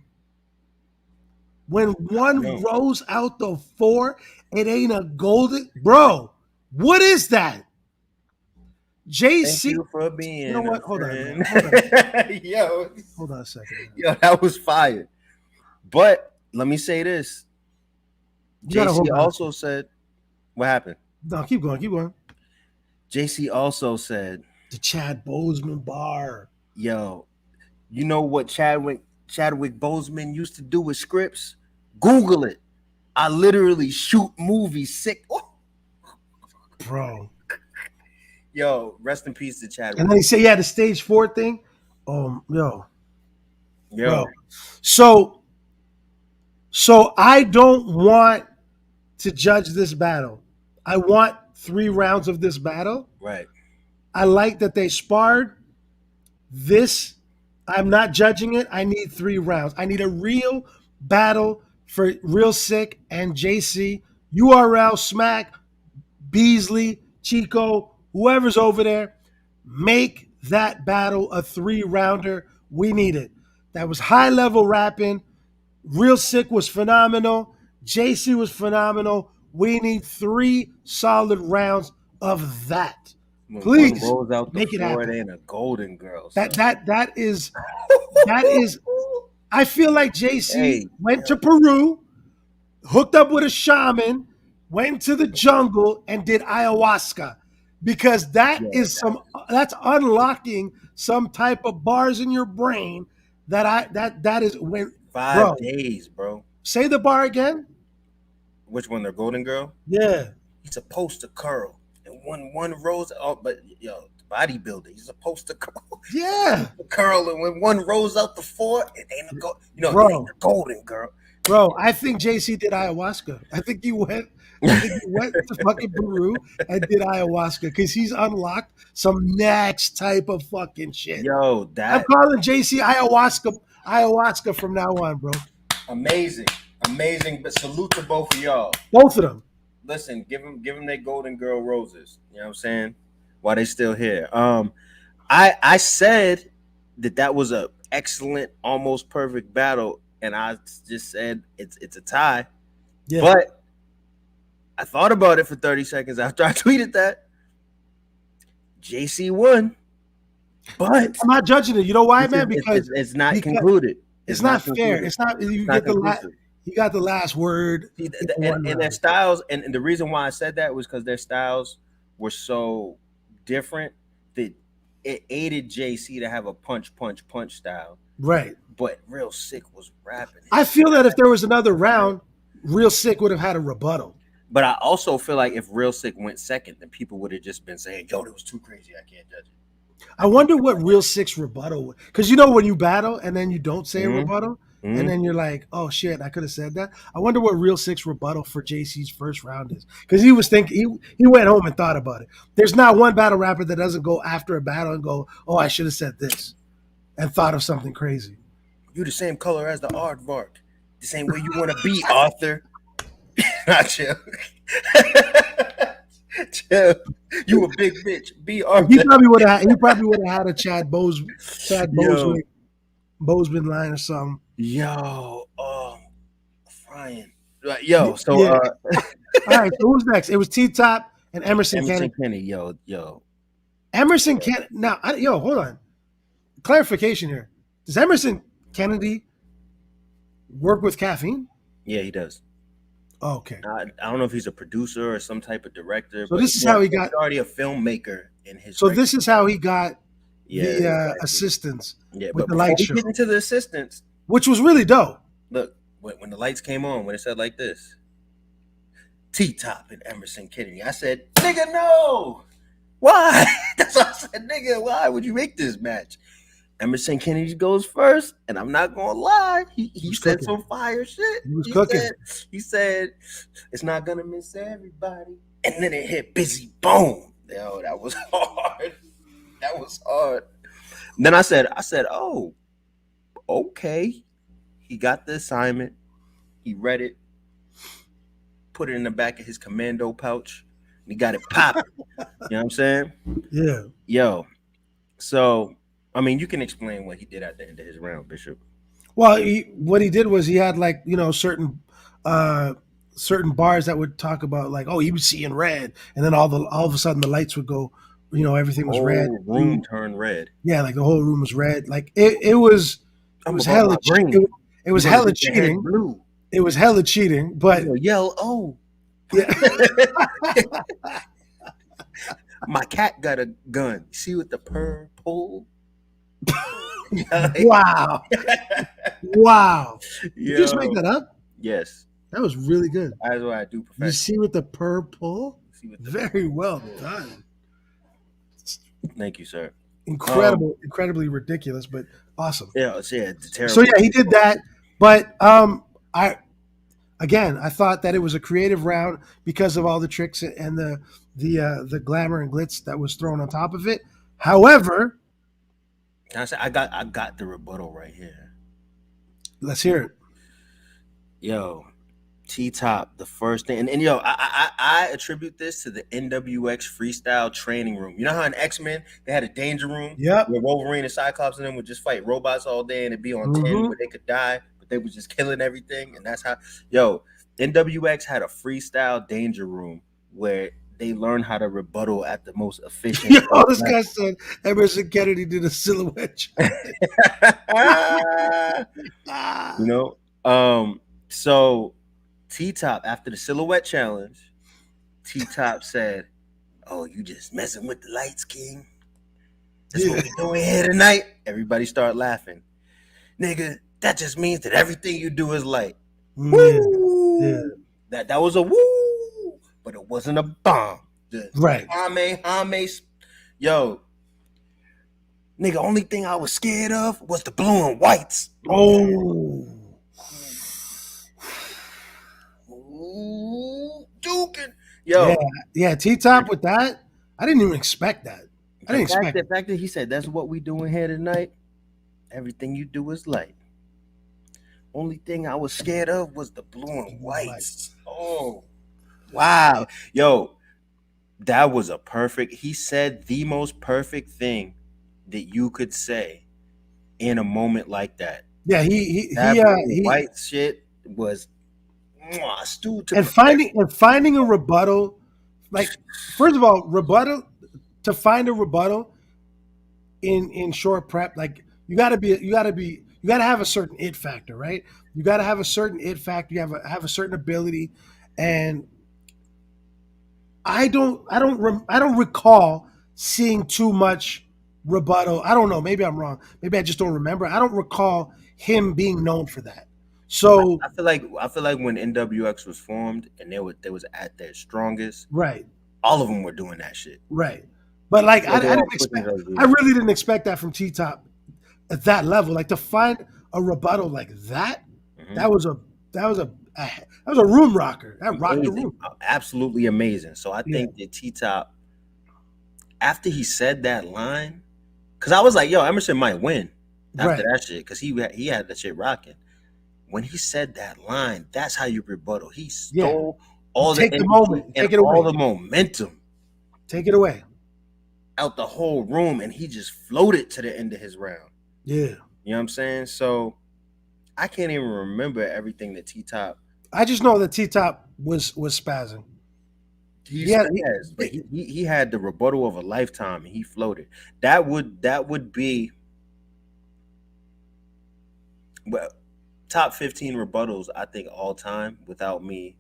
When one rolls out the 4, it ain't a golden, bro. What is that? JC. Thank you for being. You know what? Hold on. Yo. Hold on a second. Man. Yo, that was fire. But let me say this. JC also said, what happened? No, keep going. JC also said the Chad Boseman bar. Yo, you know what Chadwick Boseman used to do with scripts? Google it. I literally shoot movies sick. Oh. Bro. Yo, rest in peace to Chadwick. And then he said, yeah, the stage 4 thing. Yo. Bro. So I don't want to judge this battle. I want 3 rounds of this battle. Right. I like that they sparred. This, I'm not judging it. I need 3 rounds. I need a real battle for Real Sick and JC. URL, Smack, Beasley, Chico, whoever's over there. Make that battle a 3-rounder. We need it. That was high-level rapping. Real Sick was phenomenal. JC was phenomenal. We need 3 solid rounds of that. Please rolls out the make it happen. It ain't a golden girl. That is. I feel like JC went to Peru, hooked up with a shaman, went into the jungle, and did ayahuasca, because that's unlocking some type of bars in your brain. That is when 5 days, bro. Say the bar again. Which one? The golden girl? Yeah. He's supposed to curl. And one rolls out, but bodybuilder, he's supposed to curl. Yeah. Curl, and when one rolls out the 4, it ain't a golden girl. Bro, I think JC did ayahuasca. I think he went to fucking Peru and did ayahuasca, because he's unlocked some next type of fucking shit. Yo, I'm calling JC ayahuasca from now on, bro. Amazing. But salute to both of y'all. Both of them. Listen, give them their golden girl roses. You know what I'm saying? while they still here. I said that was a excellent, almost perfect battle, and I just said it's a tie. Yeah. But I thought about it for 30 seconds after I tweeted that. JC won, but I'm not judging it. You know why, man? Because it's not concluded. It's not fair. It's not. You get you got the last word. See, and their styles, and the reason why I said that was because their styles were so different that it aided JC to have a punch style. Right. But Real Sick was rapping. I feel that if there was another round, Real Sick would have had a rebuttal. But I also feel like if Real Sick went second, then people would have just been saying, "Yo, that was too crazy. I can't judge it." I wonder what Real Sick's rebuttal was. Because you know when you battle and then you don't say a rebuttal, and then you're like, "Oh shit, I could have said that." I wonder what Real Sick's rebuttal for JC's first round is. Because he was thinking, he went home and thought about it. There's not one battle rapper that doesn't go after a battle and go, "Oh, I should have said this," and thought of something crazy. You the same color as the aardvark. The same way you want to be, Arthur. Not chill. Chill. You a big bitch. Be Arthur. He probably would have had a Chad Boseman line or something. Yo, Brian. Yo, so yeah. All right, so who's next? It was T-Top and Emerson Kenny. Yo. Emerson Kennedy. Now, hold on. Clarification here. Does Emerson Kennedy work with Caffeine? Yeah, he does. Oh, okay. I don't know if he's a producer or some type of director. So this is how he got. He's already a filmmaker in his. So this is how he got the assistants. Yeah, with but the light show. Get into the assistants, which was really dope. Look, when the lights came on, when it said like this, T-Top and Emerson Kennedy, I said, "Nigga, no, why?" That's what I said, "Nigga, why would you make this match?" Emerson Kennedy goes first, and I'm not gonna lie, he said cooking. Some fire shit. He was cooking. He said, "It's not gonna miss everybody," and then it hit busy. Boom. Yo, that was hard. That was hard. And then I said, "Oh, okay." He got the assignment. He read it, put it in the back of his commando pouch, and he got it popping. You know what I'm saying? Yeah. Yo. So, I mean, you can explain what he did at the end of his round, Bishop. Well, what he did was he had certain bars that would talk about like, oh, he was seeing red, and then all of a sudden the lights would go, everything was red. The room turned red. Yeah, like the whole room was red. Like it was hella cheating. It was hella cheating. Blue. It was hella cheating, but yell, oh. Yeah. My cat got a gun. See with the purple? Wow. Wow. Did you just make that up? Yes. That was really good. That's what I do professionally. You see with the purple? Very well done. Thank you, sir. Incredibly ridiculous, but awesome. Yeah, it's terrible. So yeah, he did that. But I thought that it was a creative round because of all the tricks and the glamour and glitz that was thrown on top of it. However, I got the rebuttal right here. Let's hear it. Yo, T-Top, the first thing, and yo, I attribute this to the NWX freestyle training room. You know how in X-Men they had a danger room, where Wolverine and Cyclops and them would just fight robots all day and it'd be on 10 where they could die, but they was just killing everything, and that's how NWX had a freestyle danger room where they learned how to rebuttal at the most efficient. This guy said Emerson Kennedy did a silhouette. So T-Top, after the silhouette challenge, T-Top said, "Oh, you just messing with the lights, King? That's what we're doing here tonight." Everybody start laughing. "Nigga, that just means that everything you do is light." Woo! Yeah. That was a woo, but it wasn't a bomb. Right. Hame. Yo, nigga, only thing I was scared of was the blue and whites. Oh. Duking. Yo. Yeah, T-Top with that. I didn't even expect that. The fact that he said that's what we doing here tonight. Everything you do is light. Only thing I was scared of was the blue and whites. Oh, wow. Yo, That was a perfect. He said the most perfect thing that you could say in a moment like that. Yeah, That Bray White shit was stewed to and perfection. finding a rebuttal, like, first of all, to find a rebuttal in short prep, like, you gotta have a certain it factor, right? You gotta have a certain it factor. You have a certain ability, and I don't recall seeing too much rebuttal. I don't know. Maybe I'm wrong. Maybe I just don't remember. I don't recall him being known for that. So I feel like when NWX was formed and they was at their strongest, right, all of them were doing that shit. right. But like Like they I all didn't pushing expect. each other to do I that. really didn't expect that from T Top at that level. Like to find a rebuttal like that. Mhm. That was a that was a that was a room rocker. That rocked the Amazing, room. absolutely amazing. So I Yeah. think that T Top, after he said that line, because I was like, yo, Emerson might win after Right. that shit, because he had that shit rocking. When he said that line, that's how you rebuttal. He Yeah. stole all the Take the energy moment. and Take it all away. the momentum Take it away. out the whole room, and he just floated to the end of his round. Yeah. You know what I'm saying? So I can't even remember everything that T Top I just know that T Top was spazzing. he Yeah. spazzed, but he had the rebuttal of a lifetime, and he floated. That would be, well, top 15 rebuttals, I think, all time, without me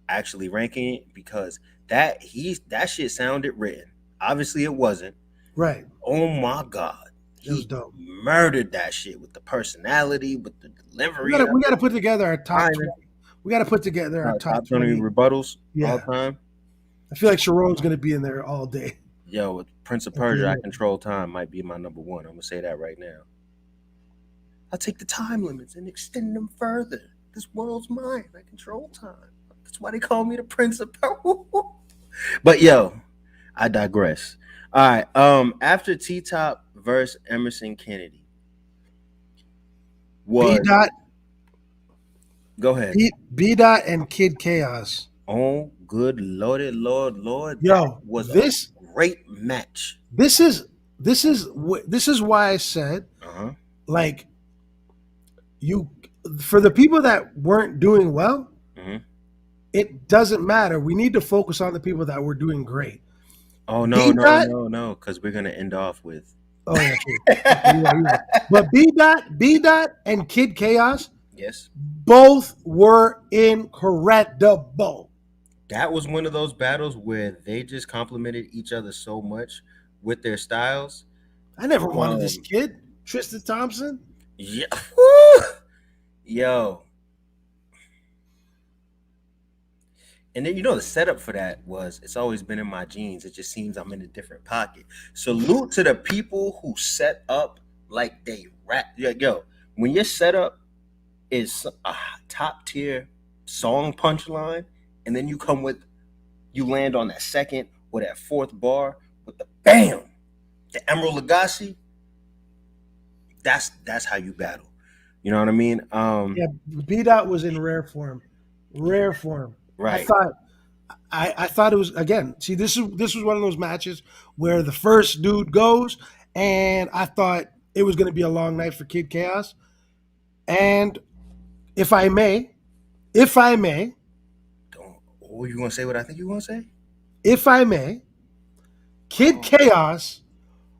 actually ranking it, because that shit sounded written. Obviously it wasn't. Right. Oh my god. It was He dope. murdered that shit with the personality, with the delivery of We gotta it. put together our top Timing. 20. We gotta put together our top Top 20 20. rebuttals all Yeah. time. I feel like Sharon's gonna be in there all day. Yo, with Prince of At the Persia, I end. Control Time might be my number one. I'm gonna say that right now. I'll take the time limits and extend them further. This world's mine. I control time. That's why they call me the Prince of Persia. But yo, I digress. All right. After T Top versus Emerson Kennedy B was, dot go ahead. B dot and Kid Chaos. Oh, good lordy, Lord, that Yo, was a great match. this is this is why I said, Uh-huh. like, you, for the people that weren't doing well, Mm-hmm. it doesn't matter. We need to focus on the people that were doing great. Oh no, B dot. because we're gonna end off with Oh yeah, true. You're right. But B dot and Kid Chaos yes. both were incredible. That was one of those battles where they just complimented each other so much with their styles. I never wanted this kid, Tristan Thompson. Yeah. Woo! Yo. And then the setup for that was, it's always been in my genes. It just seems I'm in a different pocket. Salute to the people who set up like they rap. Yo, when your setup is a top tier song punchline, and then you land on that second or that fourth bar with the bam, the Emerald Lagasse. That's how you battle. You know what I mean? Yeah, B dot was in rare form. Rare form. Right. I thought it was, again. See, this was one of those matches where the first dude goes, and I thought it was going to be a long night for Kid Chaos. And if I may, Don't. Oh, you gonna say what I think you gonna say? if I may, Kid Chaos,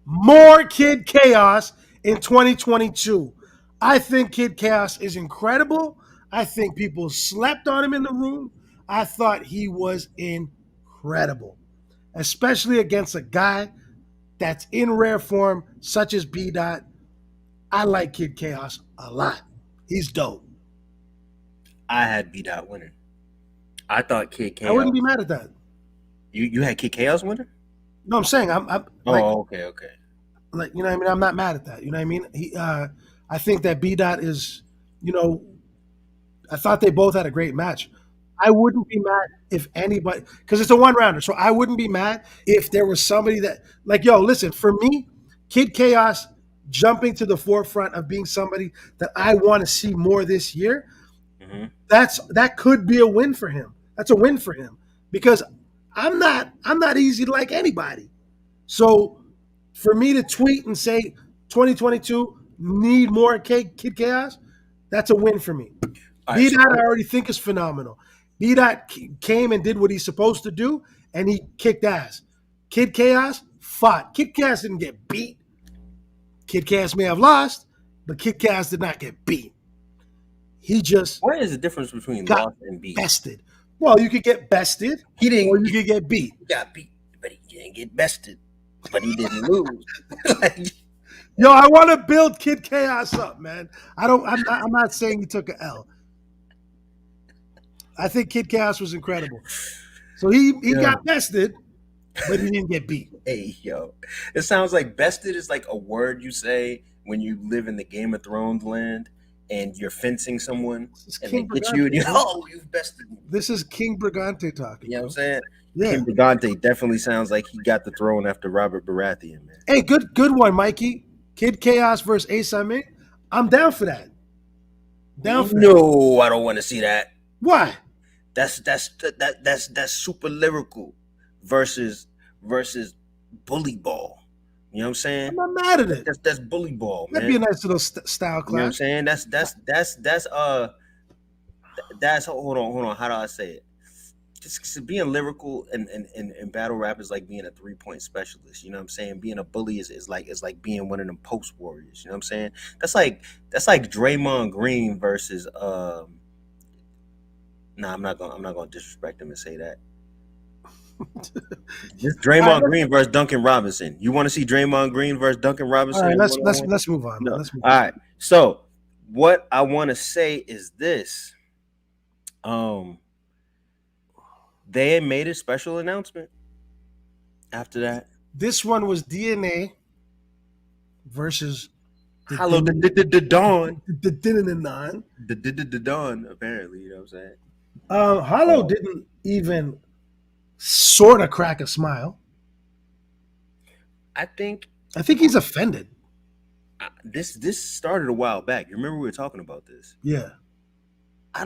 more Kid Chaos in 2022. I think Kid Chaos is incredible. I think people slept on him in the room. I thought he was incredible, especially against a guy that's in rare form, such as B Dot. I like Kid Chaos a lot. He's dope. I had B Dot winning. I thought Kid Chaos. I wouldn't be mad at that. You had Kid Chaos winning? No, I'm saying I'm like, okay. like, you know what I mean? I'm not mad at that. You know what I mean? I think that B Dot is, I thought they both had a great match. I wouldn't be mad if anybody, because it's a one rounder. So I wouldn't be mad if there was somebody that, like, yo, listen, for me, Kid Chaos jumping to the forefront of being somebody that I want to see more this year, Mm-hmm. that could be a win for him. That's a win for him because I'm not easy to like anybody. So for me to tweet and say 2022 need more Kid Chaos, that's a win for me. All right, B so Dot I already think is phenomenal. B Dot came and did what he's supposed to do, and he kicked ass. Kid Chaos fought. Kid Chaos didn't get beat. Kid Chaos may have lost, but Kid Chaos did not get beat. He just what is the difference between got lost and beat? bested. Well, you could get bested, He didn't. or you could get beat. He got beat, but he didn't get bested. But he didn't lose. Like, Yo, I want to build Kid Chaos up, man. I'm not saying he took an L. I think Kid Chaos was incredible. So he got bested, but he didn't get beat. Hey, yo, it sounds like bested is like a word you say when you live in the Game of Thrones land and you're fencing someone and they get you and you've bested me. This is King Brigante talking. You know what I'm saying? Yeah. King Brigante definitely sounds like he got the throne after Robert Baratheon, man. Hey, good one, Mikey. Kid Chaos versus Ace Amin. I'm down for that. No, I don't want to see that. Why? That's super lyrical versus bully ball. You know what I'm saying? I'm not mad at it. That's bully ball, man. That'd be a nice little style class. You know what I'm saying? That's hold on. How do I say it? Just being lyrical and battle rap is like being a 3-point specialist. You know what I'm saying? Being a bully is like being one of them post warriors. You know what I'm saying? That's like Draymond Green versus I'm not gonna disrespect him and say that. Just Draymond Green versus Duncan Robinson. You want to see Draymond Green versus Duncan Robinson? All right, let's move on. No. Let's move All on. right. So what I want to say is this. They made a special announcement after that. This one was DNA versus Hello, the Dawn. The Dawn, apparently, you know what I'm saying? Hollow didn't even sort of crack a smile. I think he's offended. This started a while back. You remember we were talking about this? Yeah.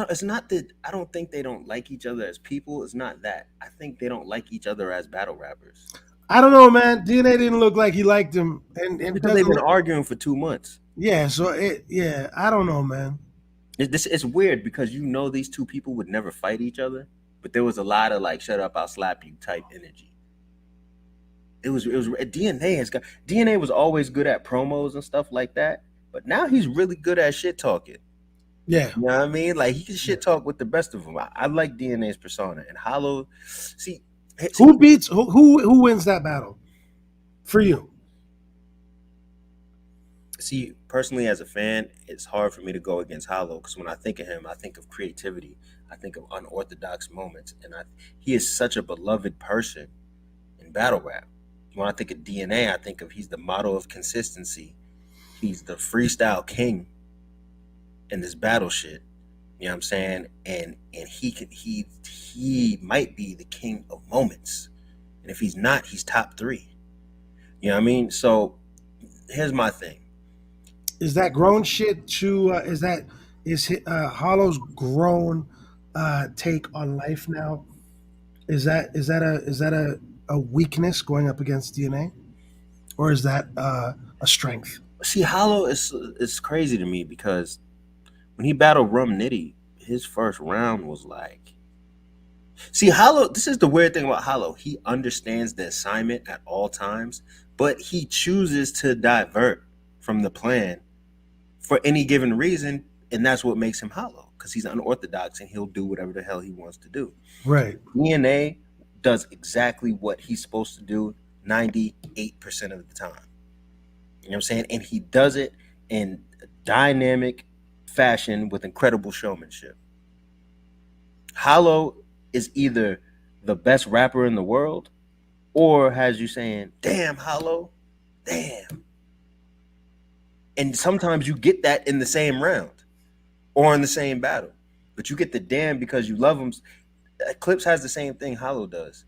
It's not that I don't think they don't like each other as people. It's not that. I think they don't like each other as battle rappers. I don't know, man. DNA didn't look like he liked him, and because they've been arguing for 2 months. Yeah, so I don't know, man. It's weird because these two people would never fight each other, but there was a lot of like "shut up, I'll slap you" type energy. It was DNA was always good at promos and stuff like that, but now he's really good at shit talking. Yeah, you know what I mean. Like he can shit talk with the best of them. I like DNA's persona and Hollow. See who wins that battle for you? See, personally, as a fan, it's hard for me to go against Hollow because when I think of him, I think of creativity. I think of unorthodox moments, and he is such a beloved person in battle rap. When I think of DNA, I think of he's the model of consistency. He's the freestyle king in this battle shit. You know what I'm saying? And he might be the king of moments. And if he's not, he's top 3. You know what I mean? So here's my thing. Is that grown shit to is Hollow's grown take on life now? Is that a weakness going up against DNA? Or is that a strength? See, Hollow is crazy to me because when he battled Rum Nitty, his first round was like... See, Hollow, this is the weird thing about Hollow. He understands the assignment at all times, but he chooses to divert from the plan for any given reason, and that's what makes him Hollow, because he's unorthodox and he'll do whatever the hell he wants to do. Right. DNA does exactly what he's supposed to do 98% of the time. You know what I'm saying? And he does it in dynamic fashion with incredible showmanship. Hollow is either the best rapper in the world or has you saying, damn, Hollow, damn. And sometimes you get that in the same round or in the same battle. But you get the damn because you love them. Clips has the same thing Hollow does.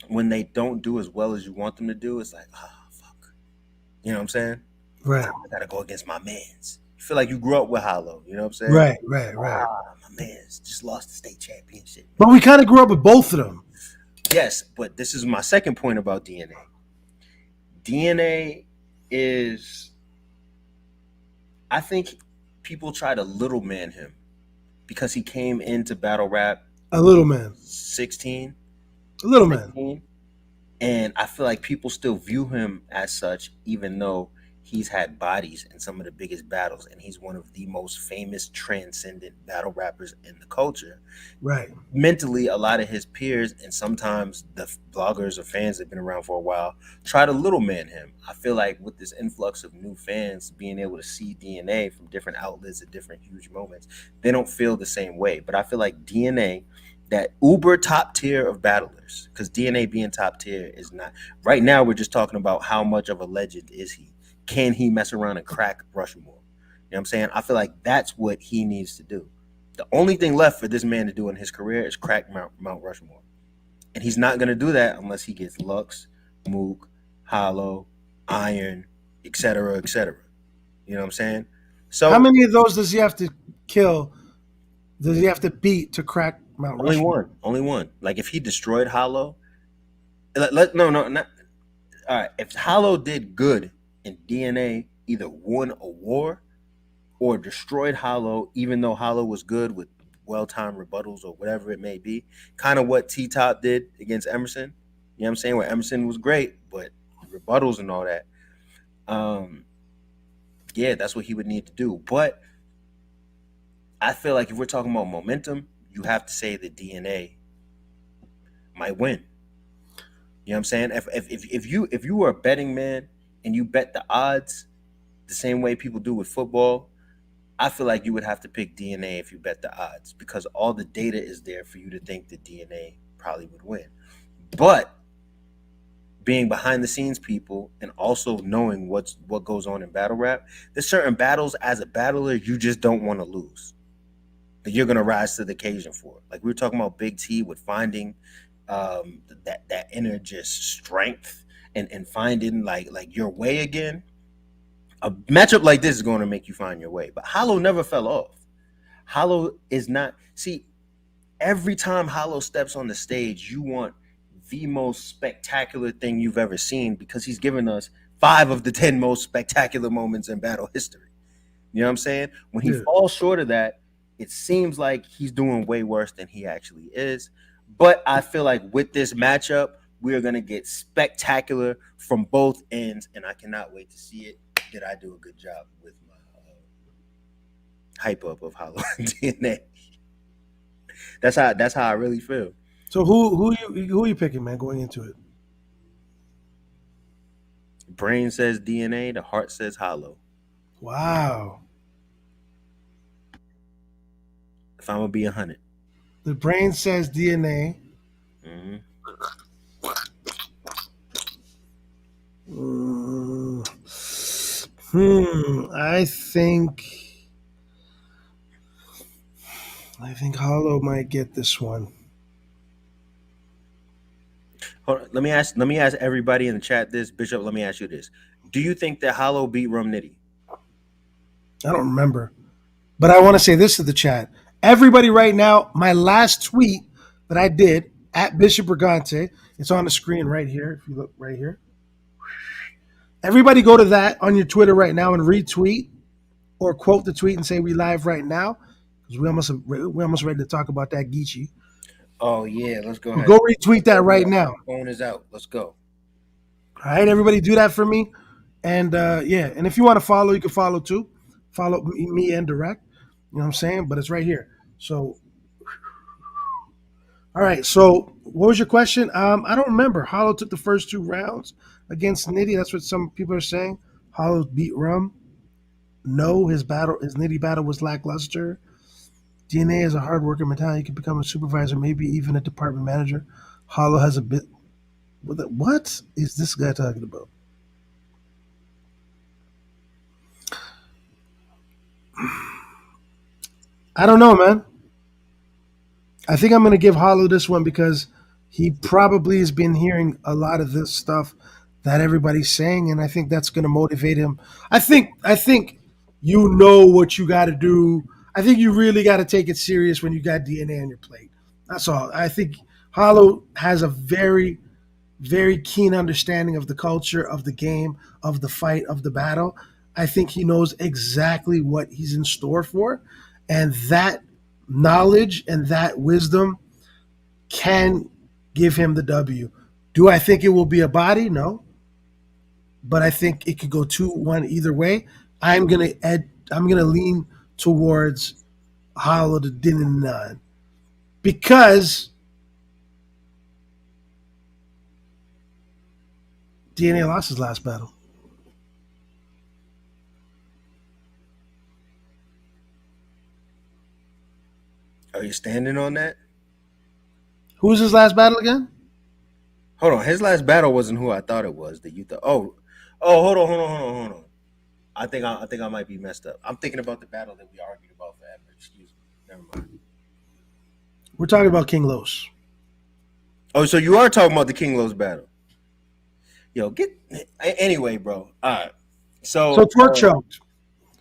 When they don't do as well as you want them to do, it's like, oh, fuck. You know what I'm saying? Right. I gotta go against my mans. You feel like you grew up with Hollow, you know what I'm saying? Right. My mans just lost the state championship. But we kind of grew up with both of them. Yes, but this is my second point about DNA. DNA is, I think people try to little man him because he came into battle rap A little man. 16, A little man. 15. And I feel like people still view him as such, even though he's had bodies in some of the biggest battles, and he's one of the most famous, transcendent battle rappers in the culture. Right. Mentally, a lot of his peers and sometimes the bloggers or fans that have been around for a while try to little man him. I feel like with this influx of new fans being able to see DNA from different outlets at different huge moments, they don't feel the same way. But I feel like DNA, that uber top tier of battlers, because DNA being top tier is not right now. We're just talking about how much of a legend is he. Can he mess around and crack Rushmore? You know what I'm saying? I feel like that's what he needs to do. The only thing left for this man to do in his career is crack Mount Rushmore. And he's not going to do that unless he gets Lux, Mook, Hollow, Iron, etc., etc. You know what I'm saying? So how many of those does he have to kill? Does he have to beat to crack Mount only Rushmore? one. Only one. Like if he destroyed Hollow, no, not all right. If Hollow did good and DNA either won a war or destroyed Hollow, even though Hollow was good with well-timed rebuttals or whatever it may be, kind of what T-Top did against Emerson. You know what I'm saying? Where Emerson was great, but rebuttals and all that. Yeah, that's what he would need to do. But I feel like if we're talking about momentum, you have to say that DNA might win. You know what I'm saying? If you were a betting man and you bet the odds the same way people do with football, I feel like you would have to pick DNA if you bet the odds because all the data is there for you to think that DNA probably would win. But being behind the scenes people and also knowing what goes on in battle rap, there's certain battles as a battler you just don't want to lose. That you're gonna rise to the occasion for. Like we were talking about Big T with finding that inner just strength and finding like your way again. A matchup like this is going to make you find your way. But Hollow never fell off. Hollow is not. See, every time Hollow steps on the stage, you want the most spectacular thing you've ever seen because he's given us 5 of the 10 most spectacular moments in battle history. You know what I'm saying? When he falls short of that, it seems like he's doing way worse than he actually is. But I feel like with this matchup, we are going to get spectacular from both ends, and I cannot wait to see it. Did I do a good job with my hype up of Hollow DNA? That's how I really feel. So who are you picking, man, going into it? Brain says DNA, the heart says Hollow. Wow. If I'm gonna be 100, the brain says DNA. Mm-hmm. I think Hollow might get this one. Hold on, let me ask everybody in the chat this. Bishop, let me ask you this: do you think that Hollow beat Rum Nitty? I don't remember, but I want to say this to the chat. Everybody, right now, my last tweet that I did at Bishop Brigante, it's on the screen right here. If you look right here, everybody go to that on your Twitter right now and retweet or quote the tweet and say we live right now because we almost ready to talk about that Geechi. Oh yeah, let's go ahead. Go retweet that right now. Phone is out. Let's go. All right, everybody, do that for me, and yeah, and if you want to follow, you can follow too. Follow me and Drect. You know what I'm saying? But it's right here. So, all right. So, what was your question? I don't remember. Hollow took the first 2 rounds against Nitty. That's what some people are saying. Hollow beat Rum. No, his Nitty battle was lackluster. DNA is a hard worker mentality. He can become a supervisor, maybe even a department manager. Hollow has a bit. What is this guy talking about? I don't know, man. I think I'm going to give Hollow this one because he probably has been hearing a lot of this stuff that everybody's saying, and I think that's going to motivate him. I think you know what you got to do. I think you really got to take it serious when you got DNA on your plate. That's all. I think Hollow has a very, very keen understanding of the culture, of the game, of the fight, of the battle. I think he knows exactly what he's in store for. And that knowledge and that wisdom can give him the W. Do I think it will be a body? No. But I think it could go 2-1 either way. I'm gonna lean towards Hollow to Din and None because DNA lost his last battle. Are you standing on that? Who was his last battle again? Hold on. His last battle wasn't who I thought it was. That you thought. Oh. Hold on. I think I might be messed up. I'm thinking about the battle that we argued about forever. Excuse me. Never mind. We're talking about King Los. Oh, so you are talking about the King Los battle? Yo, anyway, bro. All right. So Twerk choked.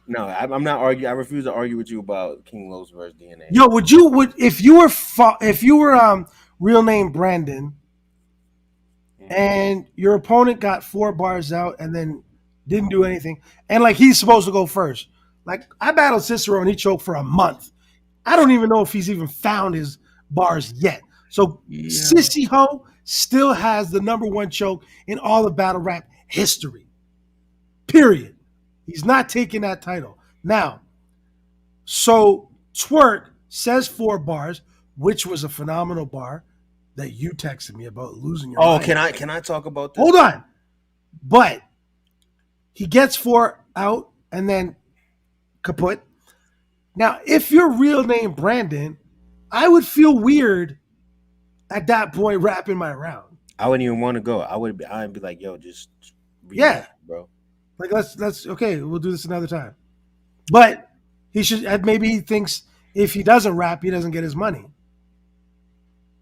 No, I'm not arguing. I refuse to argue with you about King Los versus DNA. Yo, if you were real name Brandon, and your opponent got 4 bars out and then didn't do anything, and like he's supposed to go first. Like I battled Cicero and he choked for a month. I don't even know if he's even found his bars yet. So Sissy Ho still has the #1 choke in all of battle rap history. Period. He's not taking that title. Now, so Twerk says 4 bars, which was a phenomenal bar that you texted me about losing your mind. Can I talk about this? Hold on. But he gets 4 out and then kaput. Now, if you're real name Brandon, I would feel weird at that point rapping my round. I wouldn't even want to go. I'd be like, yo, just bro. Like let's okay, we'll do this another time. But he should maybe he thinks if he doesn't rap, he doesn't get his money.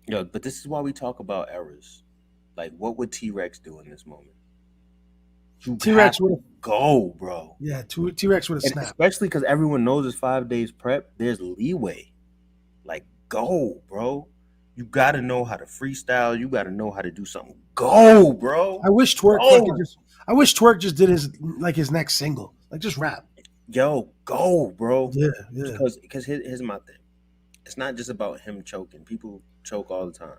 Yo, but this is why we talk about errors. Like, what would T-Rex do in this moment? T-Rex would go, bro. Yeah, T-Rex would have snapped. Especially because everyone knows it's 5 days prep. There's leeway. Like, go, bro. You got to know how to freestyle. You got to know how to do something. Go, bro. I wish Twerk just did his next single. Like, just rap. Yo, go, bro. Yeah. Because here's my thing. It's not just about him choking. People choke all the time.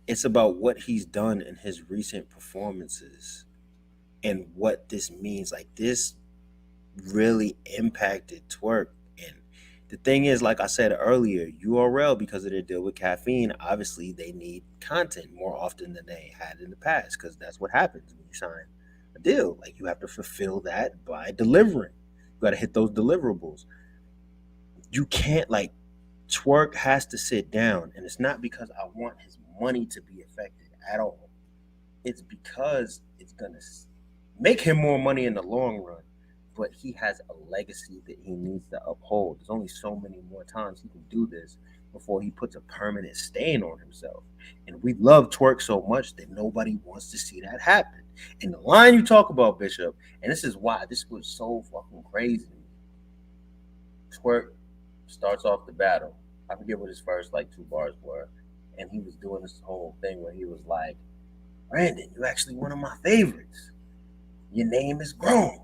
It's about what he's done in his recent performances and what this means. Like, this really impacted Twerk. And the thing is, like I said earlier, URL, because of their deal with caffeine, obviously they need content more often than they had in the past, because that's what happens when you sign a deal. Like, you have to fulfill that by delivering. You got to hit those deliverables. You can't, like, Twerk has to sit down, and it's not because I want his money to be affected at all. It's because it's going to make him more money in the long run, but he has a legacy that he needs to uphold. There's only so many more times he can do this before he puts a permanent stain on himself. And we love Twerk so much that nobody wants to see that happen. And the line you talk about, Bishop, and this is why this was so fucking crazy. Twerk starts off the battle. I forget what his first 2 bars were. And he was doing this whole thing where he was like, Brandon, you're actually one of my favorites. Your name is grown.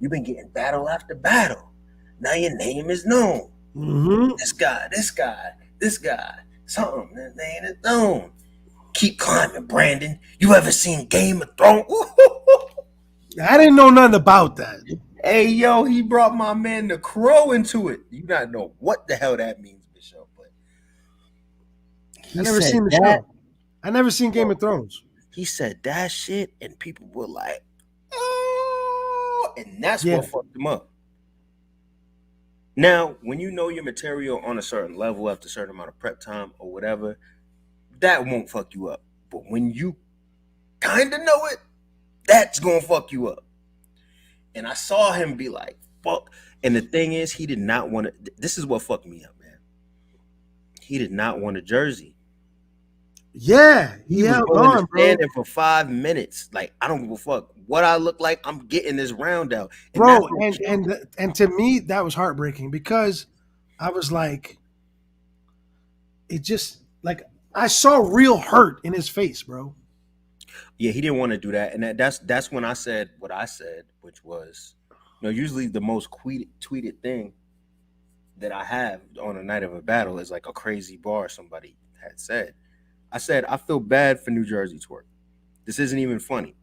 You've been getting battle after battle. Now your name is known. Mm-hmm. This guy, something. His name is known. Keep climbing, Brandon. You ever seen Game of Thrones? I didn't know nothing about that. Hey, yo, he brought my man the Crow into it. You not know what the hell that means, Bishop. But I never seen the show. I never seen Game of Thrones. He said that shit, and people were like, oh, and that's what fucked him up. Now, when you know your material on a certain level after a certain amount of prep time or whatever, that won't fuck you up. But when you kind of know it, that's going to fuck you up. And I saw him be like, fuck. And the thing is, he did not want to. This is what fucked me up, man. He did not want a jersey. Yeah, he held on, bro. Standing for 5 minutes. Like, I don't give a fuck what I look like. I'm getting this round out, and bro. And to me, that was heartbreaking because I was like, it just like I saw real hurt in his face, bro. Yeah, he didn't want to do that, and that's when I said what I said, which was, usually the most tweeted thing that I have on a night of a battle is like a crazy bar somebody had said. I said, I feel bad for New Jersey Twerk. This isn't even funny.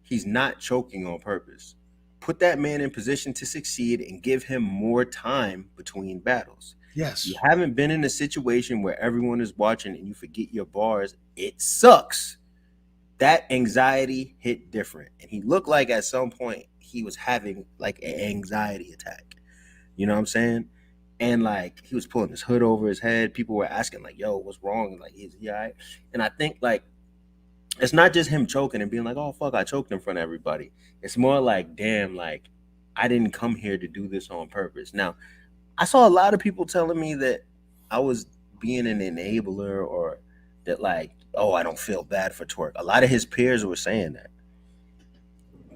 He's not choking on purpose. Put that man in position to succeed and give him more time between battles. Yes. You haven't been in a situation where everyone is watching and you forget your bars. It sucks. That anxiety hit different. And he looked like at some point he was having like an anxiety attack. You know what I'm saying? And like he was pulling his hood over his head. People were asking, like, yo, what's wrong? Like, is he all right? And I think like it's not just him choking and being like, oh fuck, I choked in front of everybody. It's more like, damn, like I didn't come here to do this on purpose. Now, I saw a lot of people telling me that I was being an enabler or that like, oh, I don't feel bad for Twerk. A lot of his peers were saying that.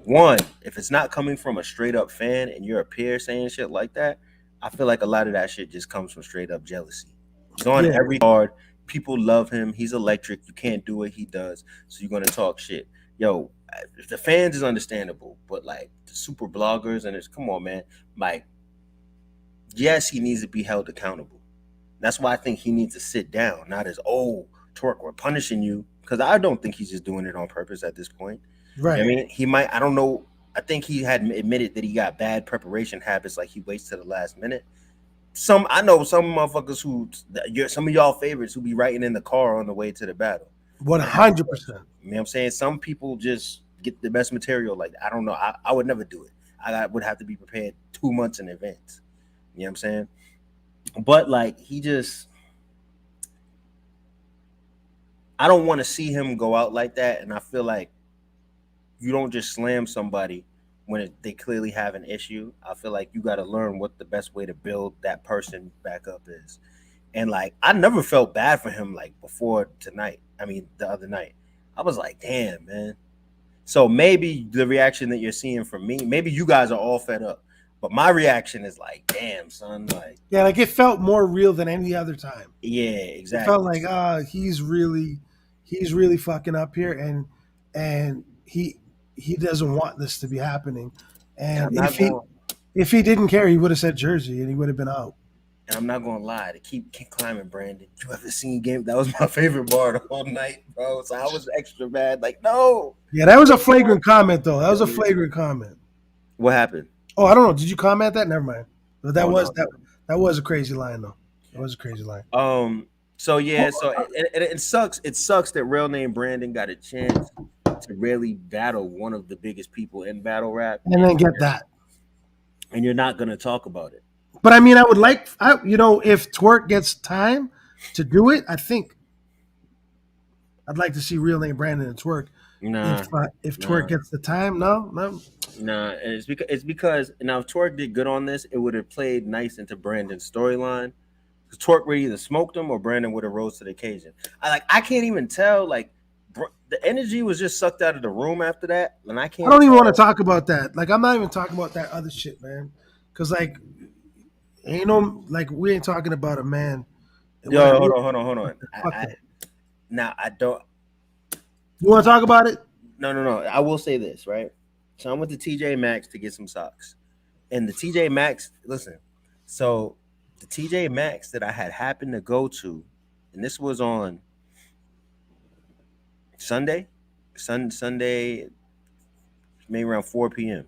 One, if it's not coming from a straight up fan and you're a peer saying shit like that, I feel like a lot of that shit just comes from straight up jealousy. He's on every card. People love him. He's electric. You can't do what he does, so you're gonna talk shit. Yo, the fans is understandable, but like the super bloggers and it's come on, man. Like, yes, he needs to be held accountable. That's why I think he needs to sit down, not as Twerk, we're punishing you, because I don't think he's just doing it on purpose at this point. Right. I mean, he might. I don't know. I think he had admitted that he got bad preparation habits, like he waits to the last minute. I know some motherfuckers some of y'all favorites who be writing in the car on the way to the battle. 100%. You know what I'm saying? Some people just get the best material. Like, I don't know. I would never do it. Would have to be prepared 2 months in advance. You know what I'm saying? But like I don't want to see him go out like that. And I feel like you don't just slam somebody when they clearly have an issue. I feel like you got to learn what the best way to build that person back up is. And like, I never felt bad for him like before tonight. I mean, the other night. I was like, damn, man. So maybe the reaction that you're seeing from me, maybe you guys are all fed up. But my reaction is like, damn, son. Like, yeah, like it felt more real than any other time. Yeah, exactly. It felt like, he's really fucking up here, and he doesn't want this to be happening. And if he didn't care, he would have said Jersey and he would have been out. And I'm not gonna lie, to keep climbing, Brandon. You ever seen Game? That was my favorite bar the whole night, bro. So I was extra mad. Like, no. Yeah, that was a flagrant comment, though. That was a flagrant comment. What happened? Oh, I don't know. Did you comment that? Never mind. But that was a crazy line, though. That was a crazy line. So yeah, it sucks. It sucks that real name Brandon got a chance to really battle one of the biggest people in battle rap, and then get that. And you're not gonna talk about it. But I mean, I would like, if Twerk gets time to do it, I think I'd like to see real name Brandon and Twerk. Nah, if Twerk gets the time, no. Nah, and it's because now if Twerk did good on this, it would have played nice into Brandon's storyline. Because Twerk would either smoked him or Brandon would have rose to the occasion. I can't even tell. Like, the energy was just sucked out of the room after that, and I can't. I don't even want to talk about that. Like, I'm not even talking about that other shit, man. Because like, we ain't talking about a man. Yo, hold on. I don't. You want to talk about it? No. I will say this, right? So I went to TJ Maxx to get some socks, and the TJ Maxx. Listen, so the TJ Maxx that I had happened to go to, and this was on Sunday, maybe around 4 p.m.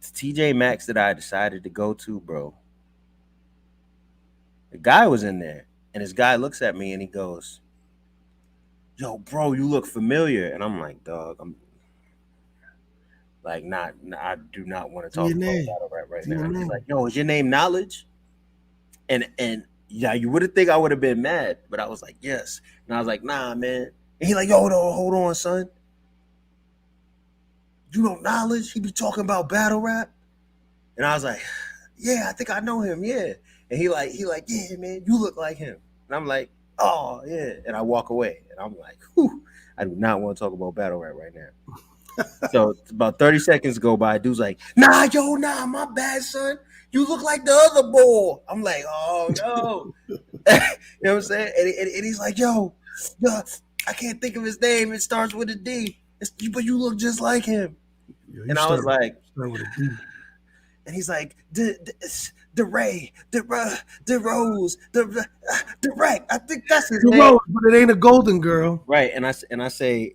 The TJ Maxx that I decided to go to, bro. The guy was in there, and this guy looks at me and he goes, "Yo, bro, you look familiar." And I'm like, "Dog, I'm like, I do not want to talk about battle rap right now." And he's like, "Yo, is your name Knowledge?" And yeah, you would have think I would have been mad, but I was like, "Yes." And I was like, "Nah, man." And he's like, "Yo, hold on, son. You know Knowledge? He be talking about battle rap." And I was like, "Yeah, I think I know him, yeah." And he like, "Yeah, man, you look like him." And I'm like, "Oh, yeah." And I walk away. And I'm like, whew, I do not want to talk about battle rap right now. So about 30 seconds go by. Dude's like, nah, my bad, son. You look like the other boy. I'm like, oh, no. You know what I'm saying? And he's like, yo, I can't think of his name. It starts with a D. But you look just like him. Yo, And I was like, start with a D. And he's like, the Ray, the Rose, the Drect. I think that's his name. Rose, but it ain't a golden girl. Right. And I say,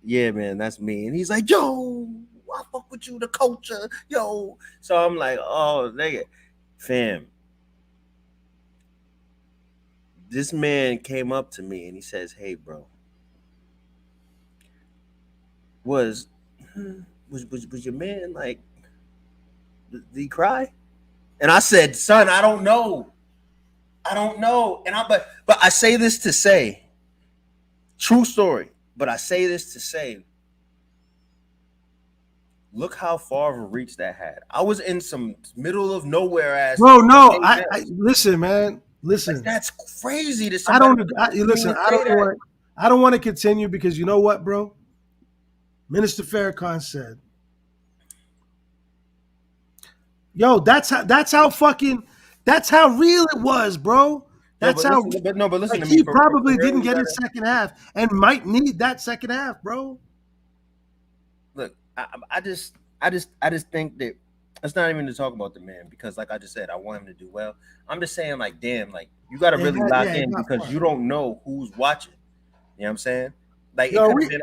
yeah, man, that's me. And he's like, yo, I fuck with you, the culture, yo. So I'm like, oh, nigga, fam. This man came up to me and he says, hey, bro, was your man like, did he cry? And I said, son, I don't know. And but I say this to say, true story, but I say this to say, look how far of a reach that had. I was in some middle of nowhere ass. Bro, no, I listen, man. Listen. Like, that's crazy to somebody. I don't want to continue because you know what, bro? Minister Farrakhan said, yo, that's how real it was, bro. That's how. But listen like, to me. He probably didn't get his second half and might need that second half, bro. Look, I just think that it's not even to talk about the man because, like I just said, I want him to do well. I'm just saying, like, damn, like you got to really lock in because you don't know who's watching. You know what I'm saying? Like, it could have been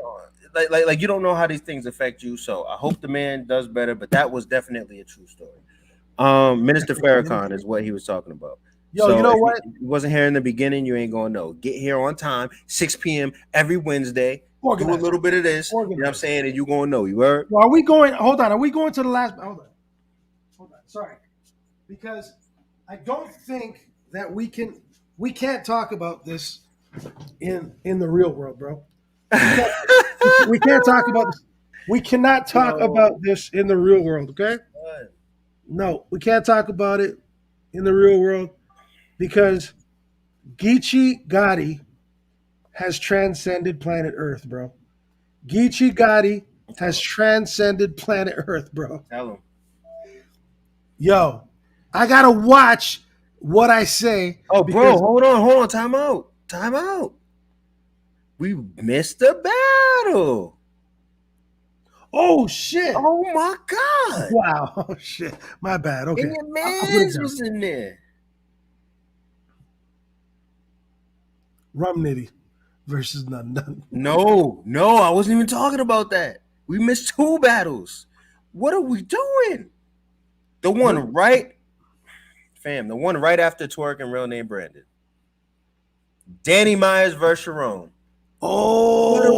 like you don't know how these things affect you. So I hope the man does better. But that was definitely a true story. Minister Farrakhan is what he was talking about. Yo, so you know what? If you wasn't here in the beginning, you ain't gonna know. Get here on time, 6 p.m. every Wednesday. Do a little bit of this. You know what I'm saying? And you gonna know. You heard? Well, are we going? Hold on. Are we going to the last? Hold on. Sorry, because I don't think that we can't talk about this in the real world, bro. We can't talk about this. We cannot talk about this in the real world. Okay? No, we can't talk about it in the real world because Gichigari has transcended planet Earth, bro. Gichigari has transcended planet Earth, bro. Tell him. Yo, I gotta watch what I say. Oh, bro, hold on. Time out. We missed the battle. Oh shit! Oh my god! Wow! Oh shit! My bad. Okay. And your man was in there. Rum Nitty versus none. No, I wasn't even talking about that. We missed 2 battles. What are we doing? The one right after Twerk and Real Name Brandon. Danny Myers versus Sharon. Oh, what are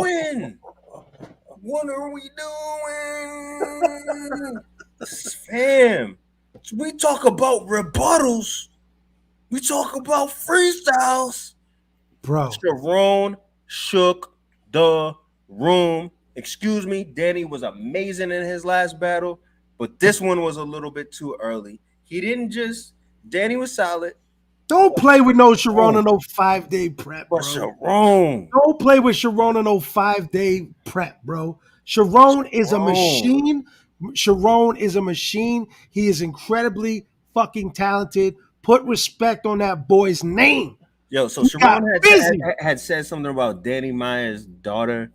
we doing? What are we doing? Fam, we talk about rebuttals. We talk about freestyles. Bro. Sharon shook the room. Excuse me, Danny was amazing in his last battle, but this one was a little bit too early. Danny was solid. Don't play with no Sharon on no 5-day prep, bro. But Sharon. Don't play with Sharon on no 5-day prep, bro. Sharon is a machine. Sharon is a machine. He is incredibly fucking talented. Put respect on that boy's name. Yo, so Sharon had said something about Danny Myers' daughter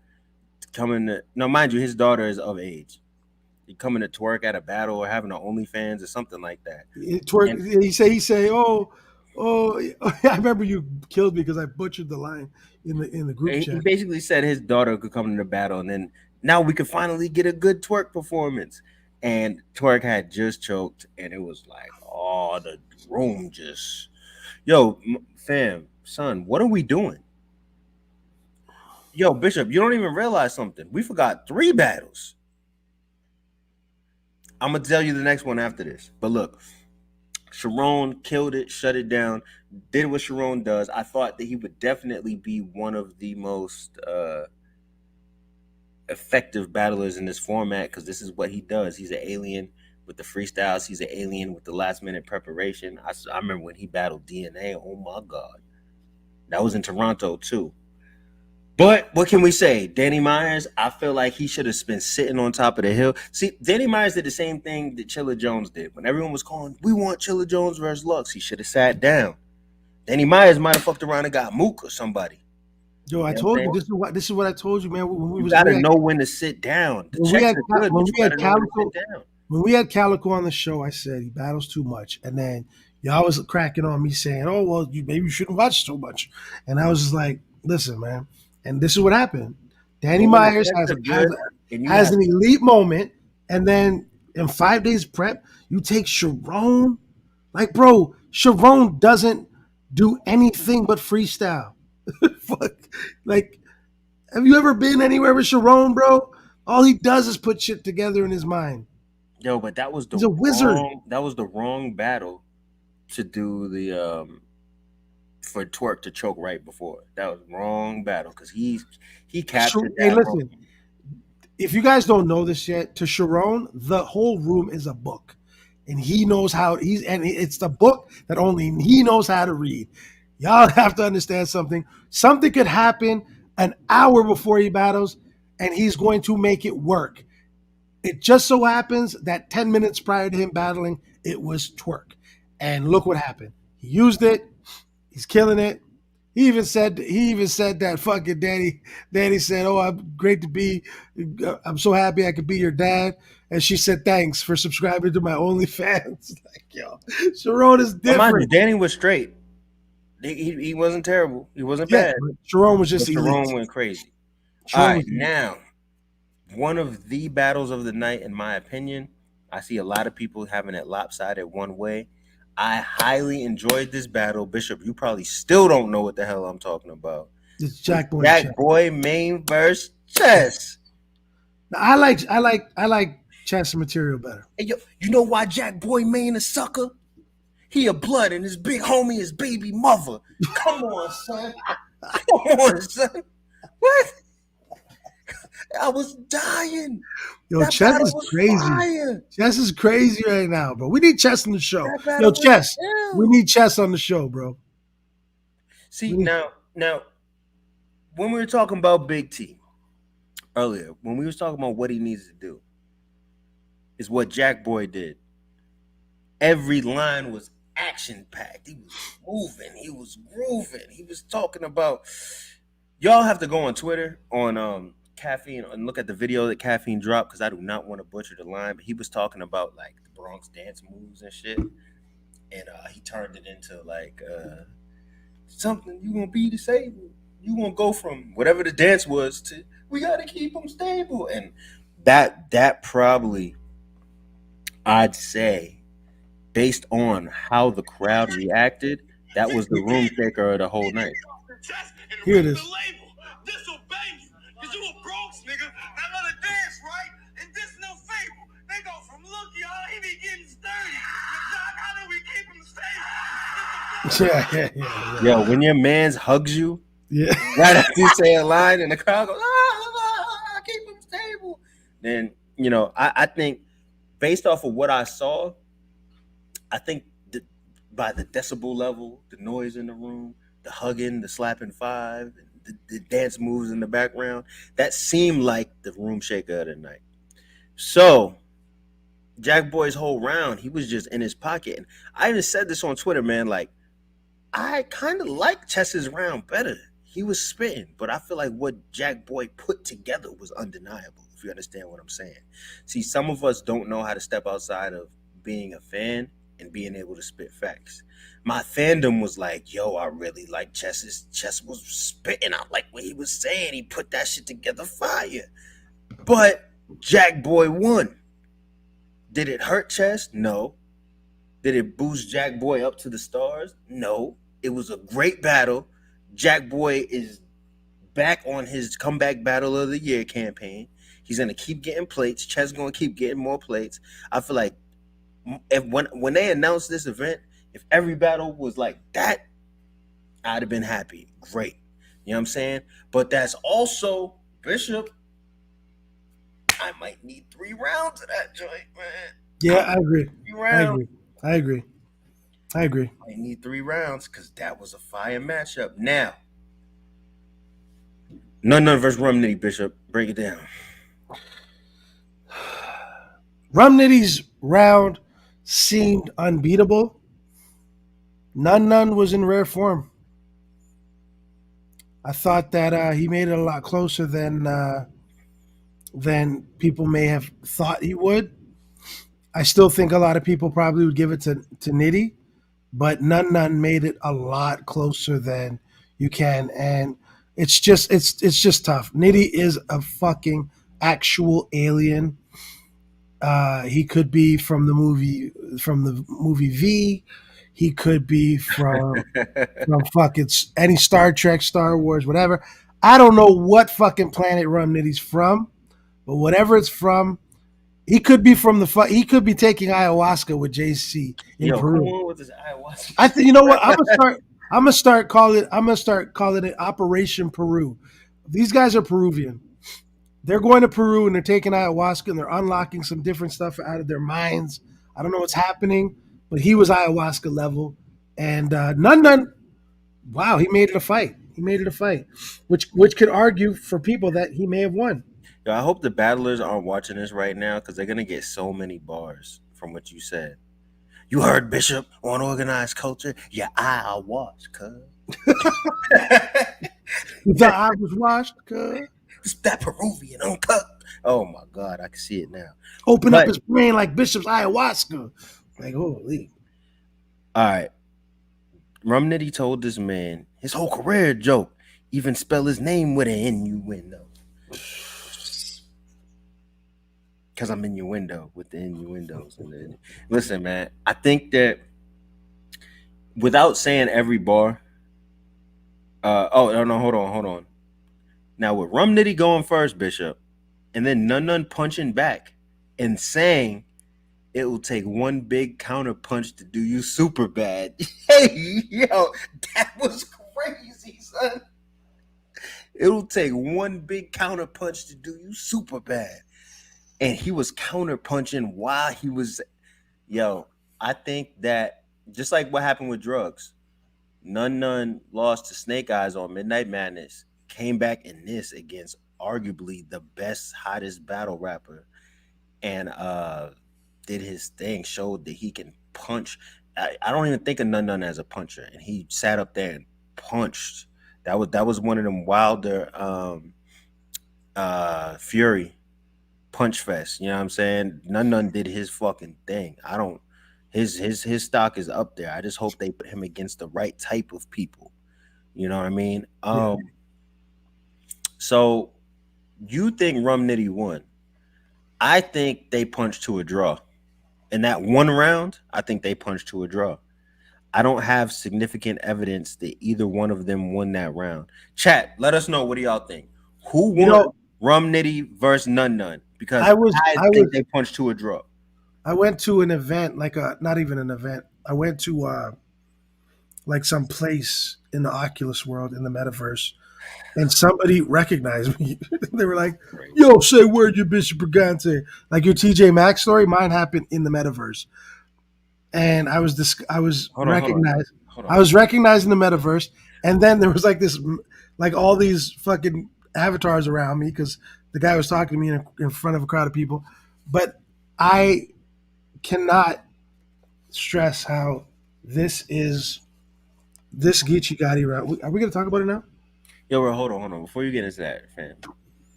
coming to. Now, mind you, his daughter is of age. He coming to twerk at a battle or having an OnlyFans or something like that. He say, oh, I remember you killed me because I butchered the line in the group chat. He basically said his daughter could come to the battle, and then now we could finally get a good twerk performance. And twerk had just choked, and it was like, oh, the room just, yo, fam, son, what are we doing? Yo, Bishop, you don't even realize something. We forgot 3 battles. I'm gonna tell you the next one after this, but look. Sharon killed it, shut it down, did what Sharon does. I thought that he would definitely be one of the most effective battlers in this format because this is what he does. He's an alien with the freestyles. He's an alien with the last-minute preparation. I remember when he battled DNA. Oh, my God. That was in Toronto, too. But what can we say? Danny Myers, I feel like he should have been sitting on top of the hill. See, Danny Myers did the same thing that Chilla Jones did. When everyone was calling, we want Chilla Jones versus Lux, he should have sat down. Danny Myers might have fucked around and got Mook or somebody. Yo, I told you this is what I told you, man. You gotta know when to sit down. The checks are good, but you gotta know when to sit down. When we had Calico on the show, I said he battles too much, and then y'all was cracking on me saying, "Oh well, maybe you shouldn't watch so much," and I was just like, "Listen, man," and this is what happened. Danny Myers has an elite moment, and then in 5 days prep, you take Sharon. Like, bro, Sharon doesn't do anything but freestyle. Fuck, like. Have you ever been anywhere with Sharon, bro? All he does is put shit together in his mind. Yo, but that was He's a wizard. That was the wrong battle to do the for Twerk to choke right before. That was wrong battle because he captured that. Hey, listen, if you guys don't know this yet, to Sharon, the whole room is a book, and he knows how it's the book that only he knows how to read. Y'all have to understand something. Something could happen an hour before he battles, and he's going to make it work. It just so happens that 10 minutes prior to him battling, it was Twerk. And look what happened. He used it. He's killing it. He even said that fucking Danny said, "Oh, I'm so happy I could be your dad." And she said, "Thanks for subscribing to my OnlyFans." Like, yo, Sharon is different. Danny was straight. He wasn't terrible. He wasn't bad. Sharon was just Sharon went crazy. All right, now, one of the battles of the night, in my opinion, I see a lot of people having it lopsided one way. I highly enjoyed this battle. Bishop, you probably still don't know what the hell I'm talking about. It's Jack Boy Main versus Chess. Now, I like Chess material better. Hey, yo, you know why Jack Boy Main a sucker? He a blood and his big homie is baby mother. Come on, son. Come on, son. What? I was dying. Yo, Chess is crazy. Fire. Chess is crazy right now, bro. We need Chess on the show. Yo, Chess. We need Chess on the show, bro. See, now, when we were talking about Big T earlier, when we was talking about what he needs to do, is what Jack Boy did. Every line was action-packed. He was moving. He was grooving. He was talking about... Y'all have to go on Twitter on Caffeine and look at the video that Caffeine dropped because I do not want to butcher the line, but he was talking about like the Bronx dance moves and shit. And he turned it into like something you gonna be disabled. You gonna go from whatever the dance was to we gotta keep them stable. And that probably, I'd say, based on how the crowd reacted, that was the room shaker of the whole night. Here it is. Disobey you, cause you a Bronx nigga that love to dance, right? And this no fable. They go from look, y'all, he be getting sturdy. How do we keep him stable? Yeah. When your man's hugs you, right after you say a line and the crowd goes, keep him stable. Then, I think based off of what I saw, I think by the decibel level, the noise in the room, the hugging, the slapping five, the dance moves in the background, that seemed like the room shaker of the night. So Jack Boy's whole round, he was just in his pocket. And I even said this on Twitter, man, like, I kind of like Chess's round better. He was spitting, but I feel like what Jack Boy put together was undeniable, if you understand what I'm saying. See, some of us don't know how to step outside of being a fan and being able to spit facts. My fandom was like, yo, I really like Chess was spitting out like what he was saying. He put that shit together fire. But Jack Boy won. Did it hurt Chess? No. Did it boost Jack Boy up to the stars? No. It was a great battle. Jack Boy is back on his comeback battle of the year campaign. He's going to keep getting plates. Chess going to keep getting more plates. I feel like when they announced this event, if every battle was like that, I'd have been happy. Great. You know what I'm saying? But that's also, Bishop, I might need 3 rounds of that joint, man. Yeah, I agree. 3 rounds. I agree. I need 3 rounds because that was a fire matchup. Now, None versus Rum Nitty, Bishop. Break it down. Rum Nitty's round seemed unbeatable. None was in rare form. I thought that he made it a lot closer than people may have thought he would. I still think a lot of people probably would give it to Nitty, but Nun made it a lot closer than you can, and it's just tough. Nitty is a fucking actual alien. He could be from the movie V. He could be from fucking any Star Trek, Star Wars, whatever. I don't know what fucking planet Rum Nitty's from, but whatever it's from, he could be from he could be taking ayahuasca with JC in Yo, come Peru. on with this ayahuasca. I think you know what? I'm gonna start calling it Operation Peru. These guys are Peruvian. They're going to Peru and they're taking ayahuasca and they're unlocking some different stuff out of their minds. I don't know what's happening, but he was ayahuasca level, and Nun. Wow, he made it a fight. He made it a fight, which could argue for people that he may have won. Yo, I hope the battlers aren't watching this right now because they're gonna get so many bars from what you said. You heard Bishop on organized culture? Yeah, I watched, cuz. The eye was washed. It's that Peruvian uncut. Oh my God, I can see it now. Open up his brain like Bishop's ayahuasca. Like, holy. All right. Rum Nitty told this man his whole career joke, even spell his name with an innuendo. Because I'm in your window with the innuendos. Listen, man, I think that without saying every bar, no, hold on. Now with Rum Nitty going first, Bishop, and then Nun punching back and saying it will take one big counter punch to do you super bad. Hey, yo, that was crazy, son. It'll take one big counter punch to do you super bad. And he was counter punching while he was, I think that just like what happened with drugs, Nun lost to Snake Eyes on Midnight Madness, came back in this against arguably the best, hottest battle rapper, and did his thing, showed that he can punch. I don't even think of Nun as a puncher, and he sat up there and punched. That was one of them Wilder Fury punch fest. You know what I'm saying? Nun did his fucking thing. His stock is up there. I just hope they put him against the right type of people. You know what I mean? So you think Rum Nitty won? I think they punched to a draw. In that one round, I think they punched to a draw. I don't have significant evidence that either one of them won that round. Chat, let us know. What do y'all think? Who won Rum Nitty versus Nun? Because I think they punched to a draw. I went to an event, not even an event. I went to like some place in the Oculus world in the metaverse, and somebody recognized me. They were like, "Yo, say word, you Bishop Brigante." Like your TJ Maxx story, mine happened in the metaverse, and I was recognized. I was recognized in the metaverse, and then there was like all these fucking avatars around me because the guy was talking to me in front of a crowd of people. But I cannot stress how this Gichigari round. Are we going to talk about it now? Yo, bro, hold on. Before you get into that, fam,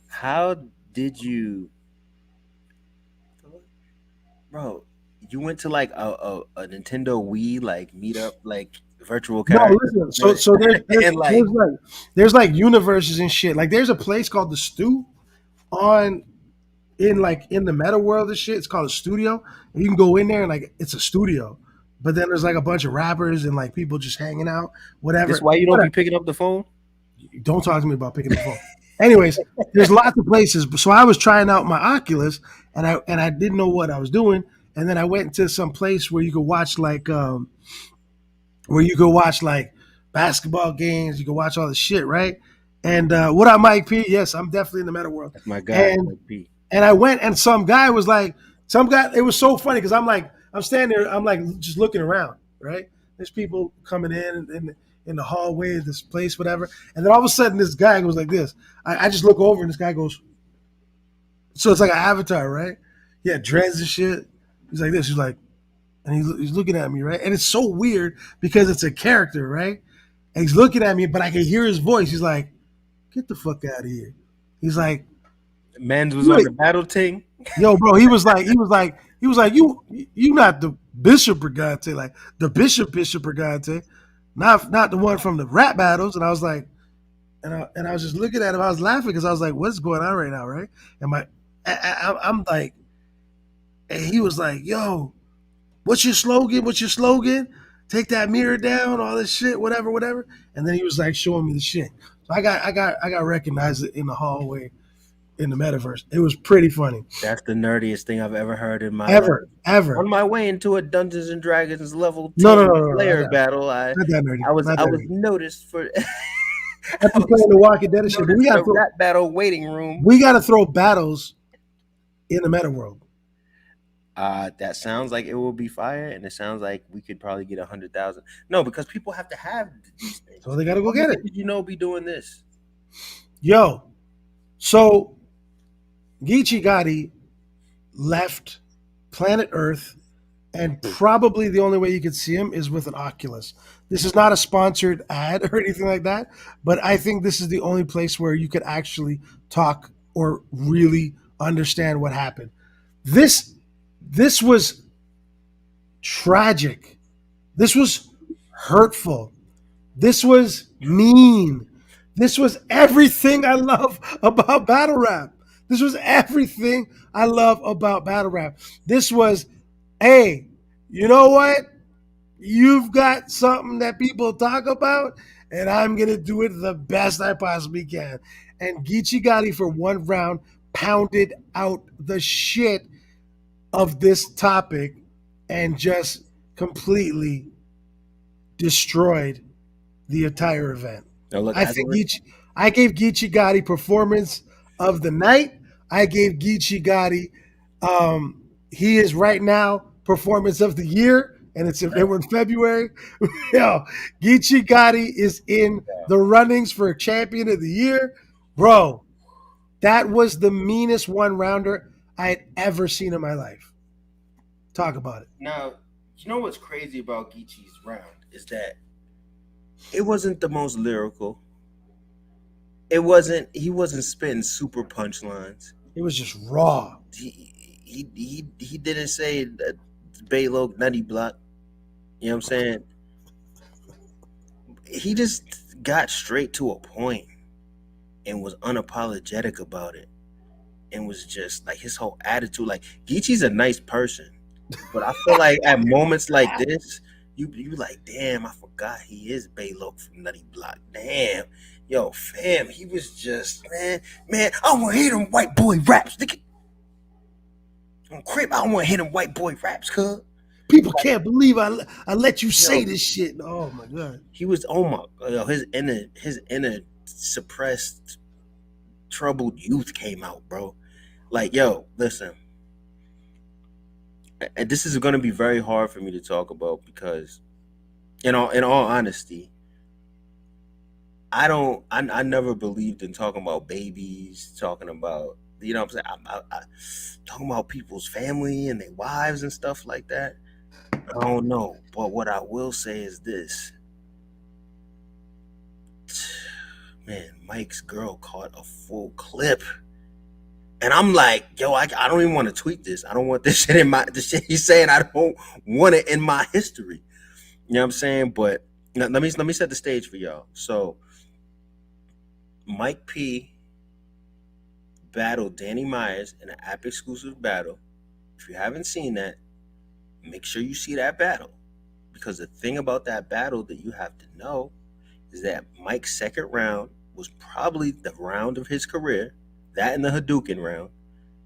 how did you, bro? You went to like a Nintendo Wii like meetup, like virtual character. No, listen. So there's like universes and shit. Like there's a place called the Stew in the meta world and shit. It's called a studio. And you can go in there and like it's a studio. But then there's like a bunch of rappers and like people just hanging out, whatever. That's why you don't be picking up the phone? Don't talk to me about picking up the phone. Anyways, there's lots of places. So I was trying out my Oculus and I didn't know what I was doing. And then I went to some place where you could watch basketball games. You could watch all the shit, right? And what up, Mike P? Yes, I'm definitely in the meta world. That's my guy, Mike P. And I went, and some guy, it was so funny because I'm standing there, I'm like just looking around, right? There's people coming in the hallway of this place, whatever. And then all of a sudden, this guy goes like this. I just look over, and this guy goes, so it's like an avatar, right? Yeah, dreads and shit. He's like this. He's like, and he's looking at me, right? And it's so weird because it's a character, right? And he's looking at me, but I can hear his voice. He's like, "Get the fuck out of here." He's like, Mans was on the battle ting. "Yo, bro." He was like, "You not the Bishop Brigante, like the Bishop Brigante, not the one from the rap battles." And I was like, and I was just looking at him. I was laughing because I was like, "What's going on right now, right?" And I'm like, and he was like, "Yo, what's your slogan? What's your slogan? Take that mirror down, all this shit, whatever." And then he was like showing me the shit. So I got recognized in the hallway in the metaverse. It was pretty funny. That's the nerdiest thing I've ever heard in my life. Ever. On my way into a Dungeons and Dragons level 10 No, player battle, I was noticed for After playing the Walking Dead shit, but we gotta throw rap battle waiting room. We gotta throw battles in the meta world. That sounds like it will be fire, and it sounds like we could probably get 100,000. No, because people have to have these things, so they gotta go get it. Did be doing this? Yo, so Gichigari left planet Earth, and probably the only way you could see him is with an Oculus. This is not a sponsored ad or anything like that, but I think this is the only place where you could actually talk or really understand what happened. This was tragic. This was hurtful. This was mean. This was everything I love about battle rap. This was everything I love about battle rap. This was, hey, you know what? You've got something that people talk about, and I'm going to do it the best I possibly can. And Gichigari for one round pounded out the shit of this topic and just completely destroyed the entire event. I gave Gichigari performance of the night. I gave Gichigari, he is right now performance of the year, and we're in February. Yo, Gichigari is in the runnings for champion of the year. Bro, that was the meanest one-rounder I had ever seen in my life. Talk about it. Now, you know what's crazy about Geechi's round is that it wasn't the most lyrical. He wasn't spitting super punchlines. It was just raw. He didn't say that Baylow nutty block. You know what I'm saying? He just got straight to a point and was unapologetic about it. And was just like his whole attitude. Like Geechi's a nice person. But I feel like at moments like this, you like, damn, I forgot he is Baylow from Nutty Block. Damn. Yo, fam, he was just, man, I want to hear them white boy raps. On Crip, I want to hear them white boy raps, cuz. People can't believe I let you say this shit. Oh my god. He was his inner suppressed, troubled youth came out, bro. Like, yo, listen. And this is going to be very hard for me to talk about because, in all honesty, I never believed in talking about babies, talking about, you know what I'm saying, I talking about people's family and their wives and stuff like that. I don't know, but what I will say is this. Man, Mike's girl caught a full clip. And I'm like, yo, I don't even want to tweet this. I don't want this shit the shit he's saying. I don't want it in my history. You know what I'm saying? But let me set the stage for y'all. So Mike P battled Danny Myers in an app exclusive battle. If you haven't seen that, make sure you see that battle. Because the thing about that battle that you have to know is that Mike's second round was probably the round of his career. That and the Hadouken round.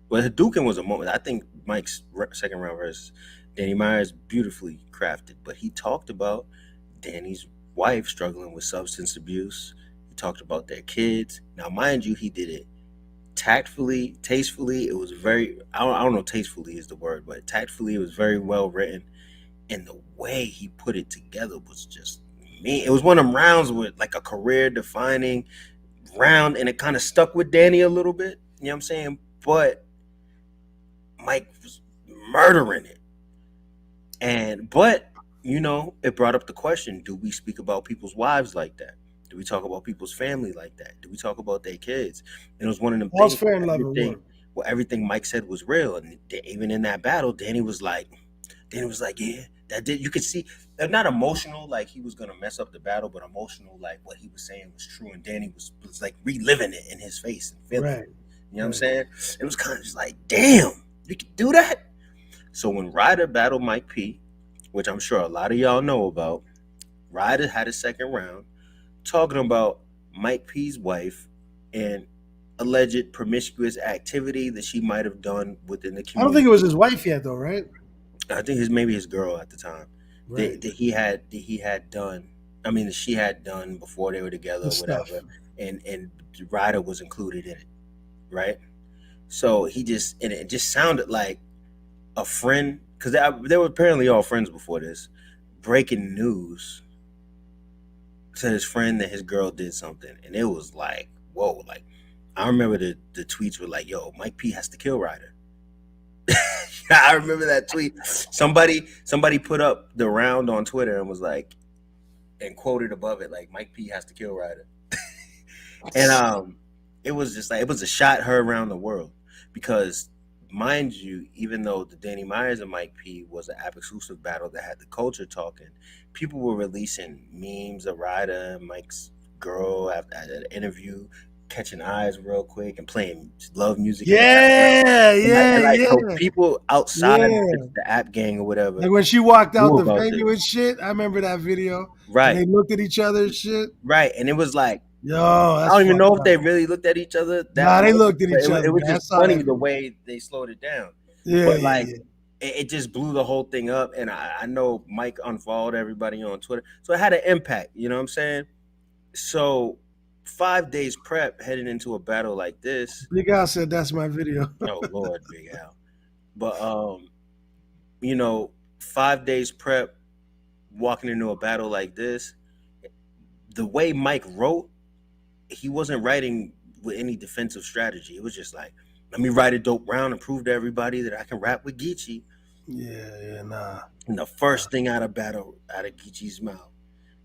Well, Hadouken was a moment. I think Mike's second round versus Danny Myers beautifully crafted. But he talked about Danny's wife struggling with substance abuse. He talked about their kids. Now, mind you, he did it tactfully, tastefully. It was very, I don't know tastefully is the word, but tactfully it was very well written. And the way he put it together was just mean. It was one of them rounds with like a career defining round, and it kind of stuck with Danny a little bit. You know what I'm saying? But Mike was murdering it. But it brought up the question: do we speak about people's wives like that? Do we talk about people's family like that? Do we talk about their kids? And it was one of them All's things. fair in love and war. Everything Mike said was real, and even in that battle, Danny was like, yeah, that did. You could see, not emotional, like he was gonna mess up the battle, but emotional, like what he was saying was true, and Danny was like reliving it in his face and feeling Right. it. You know what I'm saying? It was kind of just like, damn, you could do that. So when Ryder battled Mike P, which I'm sure a lot of y'all know about, Ryder had a second round talking about Mike P's wife and alleged promiscuous activity that she might have done within the community. I don't think it was his wife yet, though, right? I think maybe his girl at the time. Right. That he had done. I mean, that she had done before they were together, or whatever. Stuff. And Ryder was included in it, right? So it just sounded like a friend, because they were apparently all friends before this. Breaking news to his friend that his girl did something, and it was like, whoa! Like, I remember the tweets were like, "Yo, Mike P has to kill Ryder." I remember that tweet. Somebody put up the round on Twitter and was like, and quoted above it like, "Mike P has to kill Ryder." And it was just like, it was a shot heard around the world, because, mind you, even though the Danny Myers and Mike P was an app exclusive battle that had the culture talking, people were releasing memes of Ryder and Mike's girl at an interview, catching eyes real quick and playing love music. So people outside of the app gang or whatever, like when she walked out the venue and shit, I remember that video. Right. And they looked at each other and shit. Right. And it was like, yo, I don't even know if they really looked at each other. They looked at each other. It was just funny the way they slowed it down. Yeah. But like, it just blew the whole thing up. And I know Mike unfollowed everybody on Twitter, so it had an impact. You know what I'm saying? So 5 days prep heading into a battle like this. Big Al said that's my video. Oh Lord, Big Al. But 5 days prep walking into a battle like this, the way Mike wrote, he wasn't writing with any defensive strategy. It was just like, let me write a dope round and prove to everybody that I can rap with Geechi. Yeah, nah. And the first thing out of Geechi's mouth,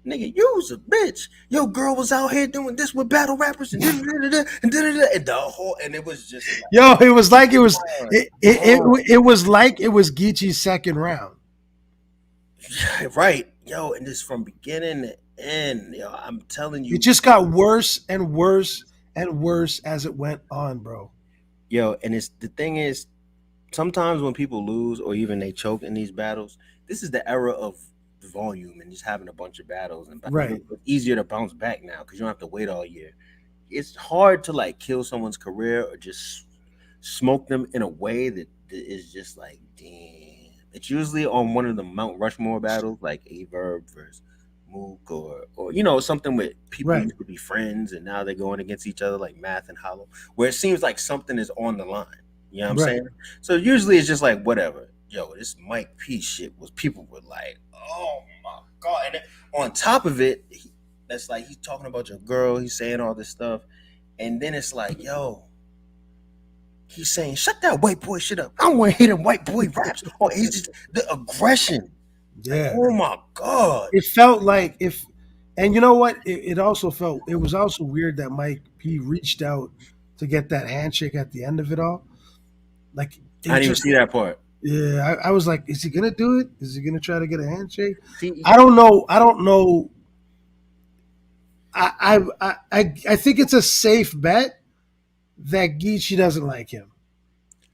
nigga, you was a bitch. Your girl was out here doing this with battle rappers and the whole, and it was just like, yo, it was like it was like it was Geechi's second round. Right, yo, and this from beginning to end, yo, I'm telling you, it just got worse and worse and worse as it went on, bro. Yo, and the thing is, sometimes when people lose or even they choke in these battles, this is the era of volume and just having a bunch of battles, and right. It's easier to bounce back now because you don't have to wait all year. It's hard to like kill someone's career or just smoke them in a way that is just like, damn. It's usually on one of the Mount Rushmore battles, like Averb versus Mook, or something with people used to be friends and now they're going against each other, like Math and Hollow, where it seems like something is on the line. You know what I'm saying? So usually it's just like, whatever. Yo, this Mike P shit was, people were like, oh my God. And then on top of it, that's like, he's talking about your girl, he's saying all this stuff. And then it's like, yo, he's saying, shut that white boy shit up. I don't want to hear them white boy raps. Oh, he's just the aggression. Yeah. Like, oh my God. It felt like and you know what? It was also weird that Mike P reached out to get that handshake at the end of it all. Like, I didn't even see that part. Yeah, I was like, is he gonna do it? Is he gonna try to get a handshake? I don't know. I think it's a safe bet that Geechi doesn't like him.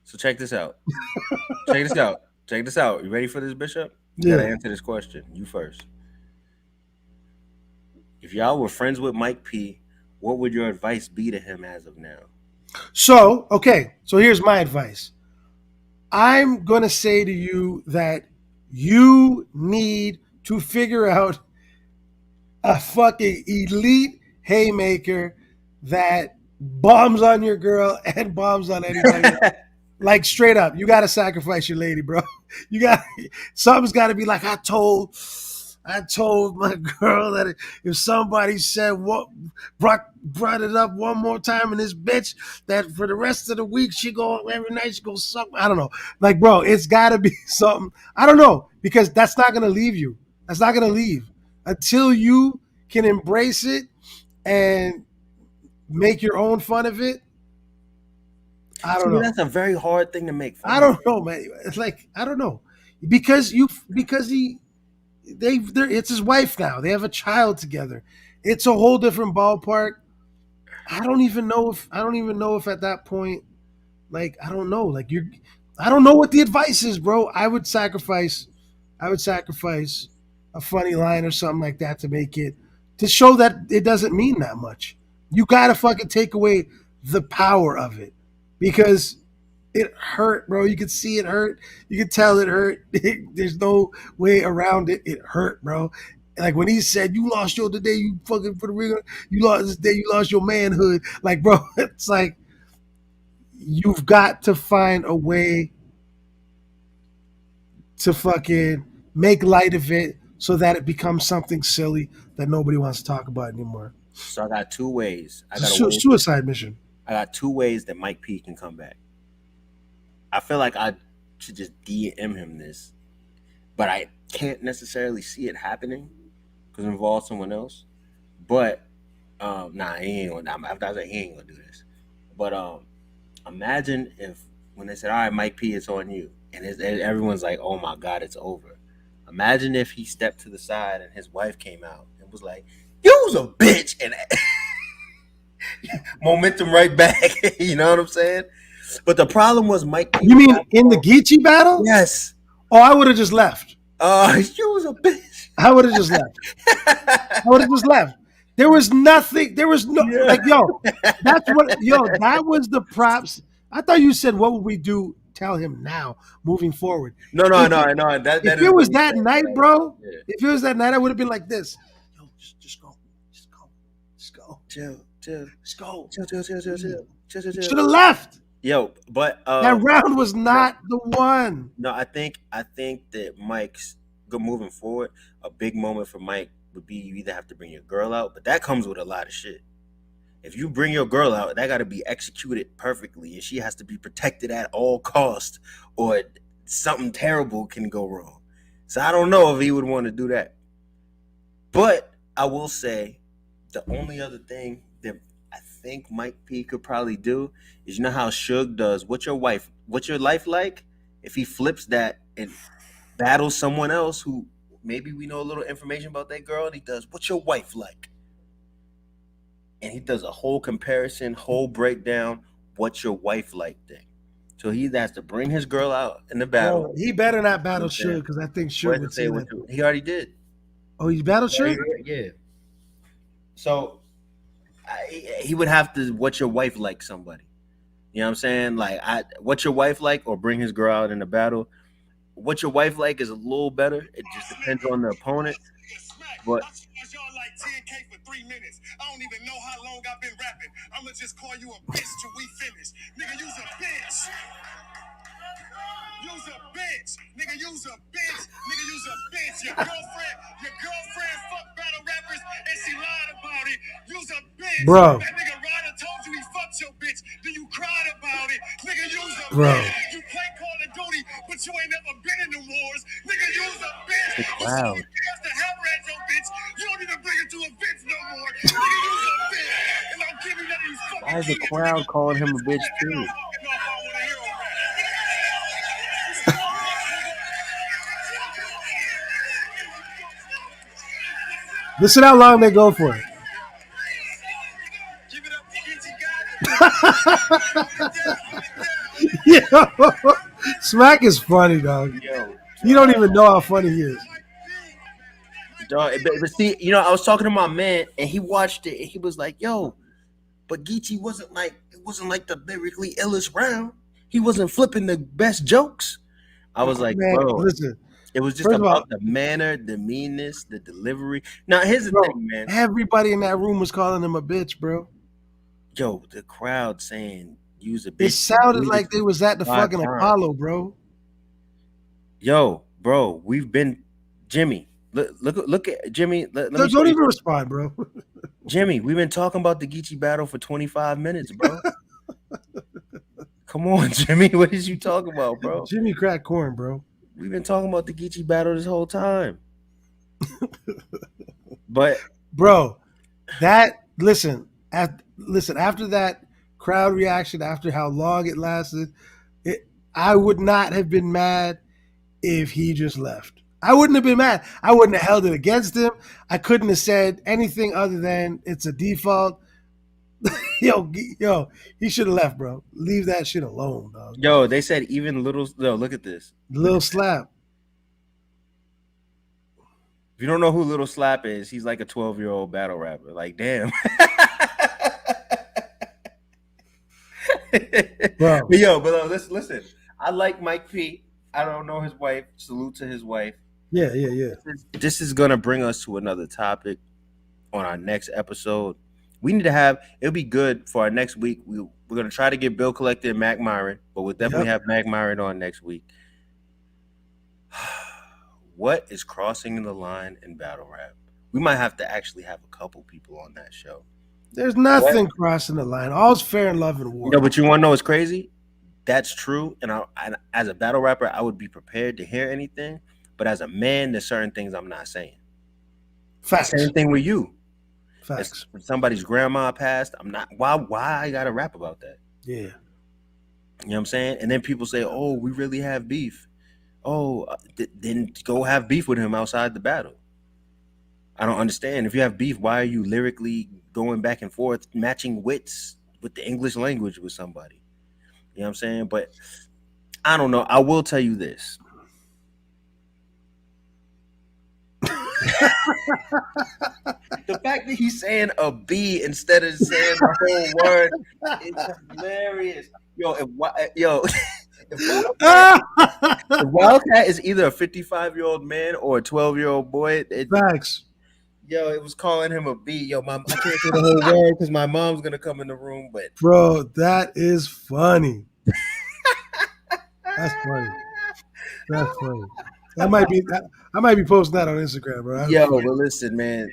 So check this out. Check this out. You ready for this, Bishop? You gotta answer this question. You first. If y'all were friends with Mike P, what would your advice be to him as of now? So here's my advice. I'm going to say to you that you need to figure out a fucking elite haymaker that bombs on your girl and bombs on anybody. Like, straight up, you got to sacrifice your lady, bro. Something's got to be like, I told my girl that if somebody said what brought it up one more time in this bitch, that for the rest of the week every night she go suck. I don't know. Like, bro, it's got to be something. I don't know, because that's not gonna leave you. That's not gonna leave until you can embrace it and make your own fun of it. I don't See, know. that's a very hard thing to make fun I of. don't know, man. It's like I don't know because it's his wife now. They have a child together. It's a whole different ballpark. I don't even know if at that point, like I don't know, like I don't know what the advice is, bro. I would sacrifice a funny line or something like that to show that it doesn't mean that much. You gotta fucking take away the power of it because it hurt, bro. You could see it hurt. You could tell it hurt. There's no way around it. It hurt, bro. Like when he said, "You lost the day you fucking put a ring on. You lost this day. You lost your manhood." Like, bro, it's like you've got to find a way to fucking make light of it so that it becomes something silly that nobody wants to talk about anymore. So I got two ways. Suicide mission. I got two ways that Mike P can come back. I feel like I should just DM him this, but I can't necessarily see it happening because it involves someone else. But he ain't gonna. After I said he ain't gonna do this. But imagine if when they said, "All right, Mike P, it's on you," and everyone's like, "Oh my God, it's over." Imagine if he stepped to the side and his wife came out and was like, "You was a bitch," and momentum right back. You know what I'm saying? But the problem was Mike P. You mean in the Geechi battle? Yes. Oh, I would have just left. You was a bitch. I would have just left. I would have just left. There was nothing. There was no like, that was the props. I thought you said, "What would we do?" Tell him now, moving forward. No. If it was that night, bro, if it was that night, I would have been like this. Yo, just go. Chill. Just go. Chill. Should have left. Yo, but that round was not the one. No, I think that Mike's moving forward. A big moment for Mike would be you either have to bring your girl out, but that comes with a lot of shit. If you bring your girl out, that got to be executed perfectly, and she has to be protected at all costs, or something terrible can go wrong. So I don't know if he would want to do that. But I will say, the only other thing that I think Mike P could probably do is, you know how Suge does, what's your life like? If he flips that and battles someone else who maybe we know a little information about that girl, and he does, what's your wife like? And he does a whole comparison, whole breakdown, what's your wife like thing. So he has to bring his girl out in the battle. He better not battle Suge because I think Suge would say that. He already did. Oh, he battled Suge? Yeah. So he would have to, what's your wife like somebody? You know what I'm saying? Like, what's your wife like? Or bring his girl out in the battle. What your wife like is a little better. It just depends on the opponent. But y'all like 10K for 3 minutes. I don't even know how long I've been rapping. I'ma just call you a bitch till we finish. Nigga, you's a bitch. You's a bitch. Nigga, you's a bitch. Nigga, you's a bitch. Your girlfriend fuck battle rappers and she lied about it. You's a bitch. Bro. That nigga Ryder told you he fucked your bitch. Then you cried about it. Nigga, you's a Bro. bitch. You play Call of Duty, but you ain't never been in the wars. Nigga, you's a bitch. Wow. You to have at your bitch. You don't even bring it to a bitch no more. Nigga, you's a bitch. And I'm giving that these fucking why is the crowd calling him a bitch too? Listen how long they go for it. Yo, Smack is funny, dog. You don't even know how funny he is. Dog, but see, you know, I was talking to my man, and he watched it, and he was like, "Yo, but Geechi wasn't like the lyrically illest round. He wasn't flipping the best jokes." I was like, man, "Bro, listen. It was just about the manner, the meanness, the delivery." Now, here's the thing, man. Everybody in that room was calling him a bitch, bro. Yo, the crowd saying use a bitch. It sounded like they was at the fucking Apollo, bro. Yo, bro, we've been Jimmy. Look at Jimmy. Don't even respond, bro. Jimmy, we've been talking about the Geechi battle for 25 minutes, bro. Come on, Jimmy. What is you talking about, bro? Jimmy cracked corn, bro. We've been talking about the Geechi battle this whole time. But Bro, listen, after that crowd reaction, after how long it lasted, I would not have been mad if he just left. I wouldn't have been mad. I wouldn't have held it against him. I couldn't have said anything other than it's a default. yo, he should have left, bro. Leave that shit alone, dog. yo, they said even little. No, look at this. Little slap. If you don't know who Little Slap is, he's like a 12-year-old battle rapper. Like, damn. Bro. But listen. I like Mike P. I don't know his wife. Salute to his wife. Yeah. This is gonna bring us to another topic on our next episode. We need to have. It'll be good for our next week. We're gonna try to get Bill Collector and Mac Myron, but we'll definitely have Mac Myron on next week. What is crossing the line in battle rap? We might have to actually have a couple people on that show. There's nothing crossing the line. All's fair in love and war. No, but you want to know what's crazy? That's true. And as a battle rapper, I would be prepared to hear anything. But as a man, there's certain things I'm not saying. Facts. Same thing with you. Facts. If somebody's grandma passed, I'm not. Why I gotta rap about that? Yeah. You know what I'm saying? And then people say, "Oh, we really have beef." Oh, then go have beef with him outside the battle. I don't understand. If you have beef, why are you lyrically going back and forth, matching wits with the English language with somebody? You know what I'm saying? But I don't know. I will tell you this. The fact that he's saying a B instead of saying the whole word is hilarious. If Wildcat is either a 55-year-old man or a 12-year-old boy, Facts. It was calling him a B. I can't say the whole word because my mom's gonna come in the room. But bro, that is funny. That's funny. That's funny. I might be posting that on Instagram, bro. But listen, man.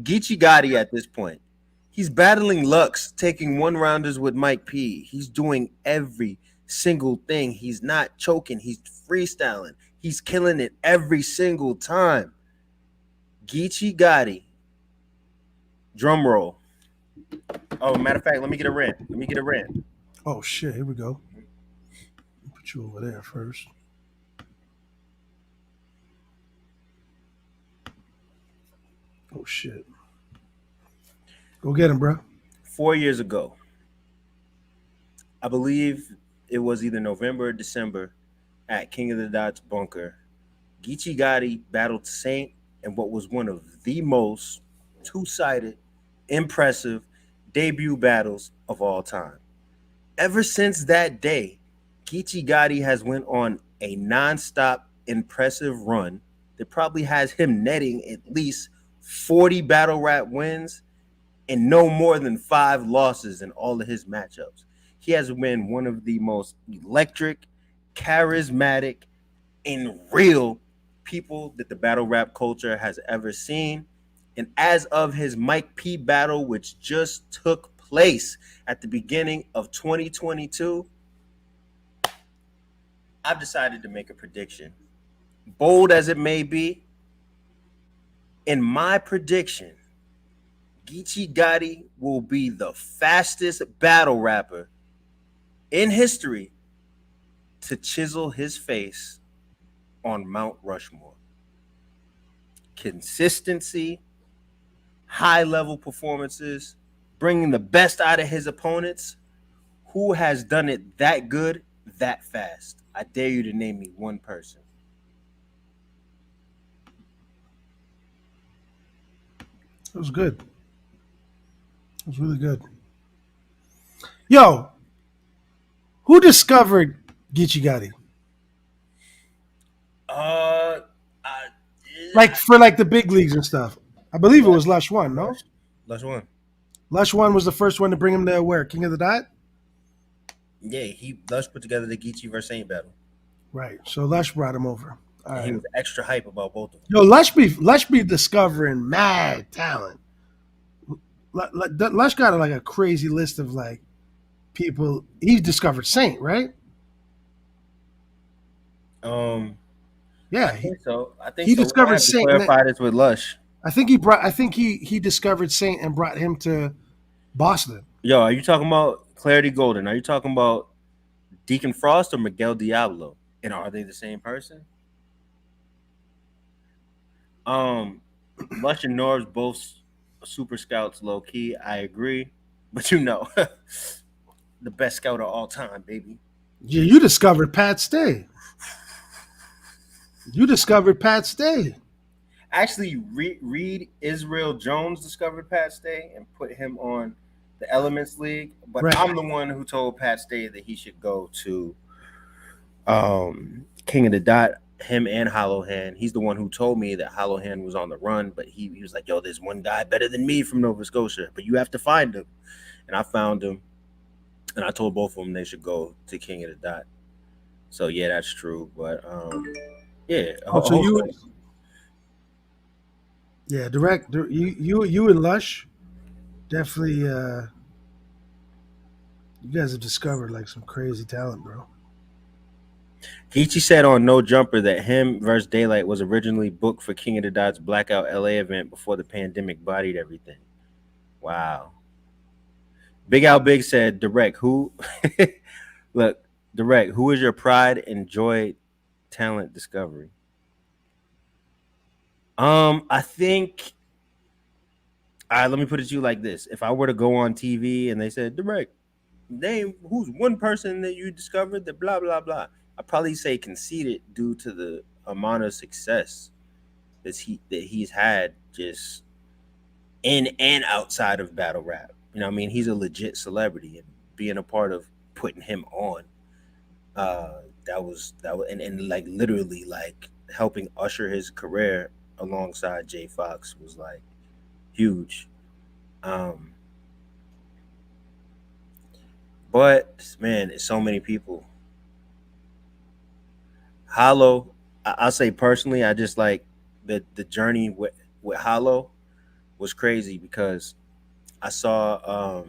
Gichigari at this point, he's battling Lux, taking one-rounders with Mike P. He's doing every single thing. He's not choking. He's freestyling. He's killing it every single time. Gichigari. Drum roll. Oh, matter of fact, let me get a rant. Oh, shit. Here we go. Put you over there first. Oh, shit. Go get him, bro. 4 years ago, I believe it was either November or December at King of the Dots Bunker, Gichigari battled Saint in what was one of the most two-sided, impressive debut battles of all time. Ever since that day, Gichigari has went on a non-stop impressive run that probably has him netting at least 40 battle rap wins and no more than 5 losses in all of his matchups. He has been one of the most electric, charismatic, and real people that the battle rap culture has ever seen. And as of his Mike P battle, which just took place at the beginning of 2022, I've decided to make a prediction. Bold as it may be, in my prediction, Gichigari will be the fastest battle rapper in history to chisel his face on Mount Rushmore. Consistency, high-level performances, bringing the best out of his opponents. Who has done it that good, that fast? I dare you to name me one person. It was good. It was really good. Yo, who discovered Gichigari? For the big leagues and stuff. I believe it was Lush One, no? Lush One. Lush One was the first one to bring him to where? King of the Dot? Yeah, Lush put together the Geechi versus Saint battle. Right. So Lush brought him over. All right. He was extra hype about both of them. Yo, Lush be discovering mad talent. Lush got a crazy list of people. He discovered Saint, right? Yeah, I think so. he We're gonna discovered have to Saint. clarify this with Lush. I think he brought. I think he discovered Saint and brought him to Boston. Yo, are you talking about Clarity Golden? Are you talking about Deacon Frost or Miguel Diablo? And are they the same person? Lush and Norb's both super scouts, low key. I agree, but the best scout of all time, baby. Yeah, you discovered Pat Stay. You discovered Pat Stay. Actually, Reed Israel Jones discovered Pat Stay and put him on the Elements League, but Right. I'm the one who told Pat Stay that he should go to King of the Dot. Him and Hollow Hand. He's the one who told me that Hollow Hand was on the run, but he was like, "Yo, there's one guy better than me from Nova Scotia, but you have to find him." And I found him, and I told both of them they should go to King of the Dot. So yeah, that's true. But yeah. So you, yeah, direct. You and Lush, definitely. You guys have discovered like some crazy talent, bro. Geechi said on No Jumper that him versus Daylight was originally booked for King of the Dot's Blackout LA event before the pandemic bodied everything. Wow. Big Al Big said, Direct, who look, Direct, who is your pride and joy talent discovery? I think let me put it to you like this. If I were to go on TV and they said, Direct, name who's one person that you discovered that blah blah blah, I'd probably say Conceited due to the amount of success that he's had just in and outside of battle rap. You know what I mean? He's a legit celebrity, and being a part of putting him on, that was and like literally like helping usher his career alongside Jay Fox was like huge. But man, it's so many people. Hollow, I'll say personally, I just like the journey with Hollow was crazy because I saw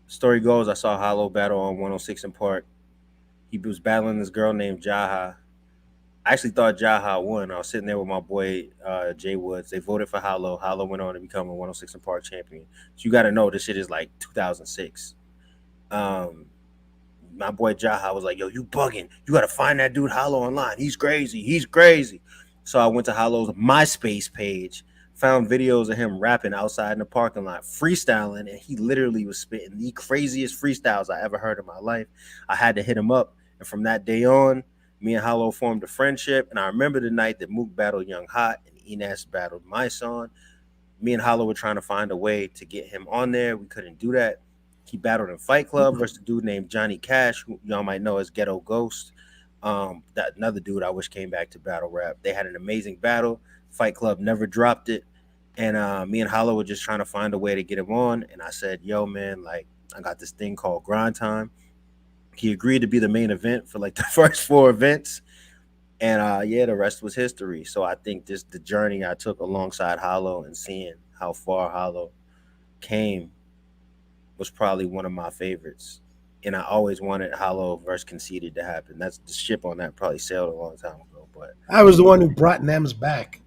story goes I saw Hollow battle on 106 in Park. He was battling this girl named Jaha. I actually thought Jaha won. I was sitting there with my boy Jay Woods. They voted for Hollow. Hollow went on to become a 106 in Park champion. So you got to know this shit is like 2006. My boy Jaha was like, "Yo, you bugging? You got to find that dude Hollow online. He's crazy. He's crazy." So I went to Hollow's MySpace page, found videos of him rapping outside in the parking lot, freestyling, and he literally was spitting the craziest freestyles I ever heard in my life. I had to hit him up, and from that day on, me and Hollow formed a friendship. And I remember the night that Mook battled Young Hot and Enes battled my son. Me and Hollow were trying to find a way to get him on there. We couldn't do that. He battled in Fight Club versus a dude named Johnny Cash, who y'all might know as Ghetto Ghost. That another dude I wish came back to battle rap. They had an amazing battle. Fight Club never dropped it. And me and Hollow were just trying to find a way to get him on. And I said, yo, man, like, I got this thing called Grind Time. He agreed to be the main event for like the first 4 events. And yeah, the rest was history. So I think the journey I took alongside Hollow and seeing how far Hollow came was probably one of my favorites. And I always wanted Hollow versus Conceited to happen. That's the ship on that probably sailed a long time ago. But I was the one who brought Nems back.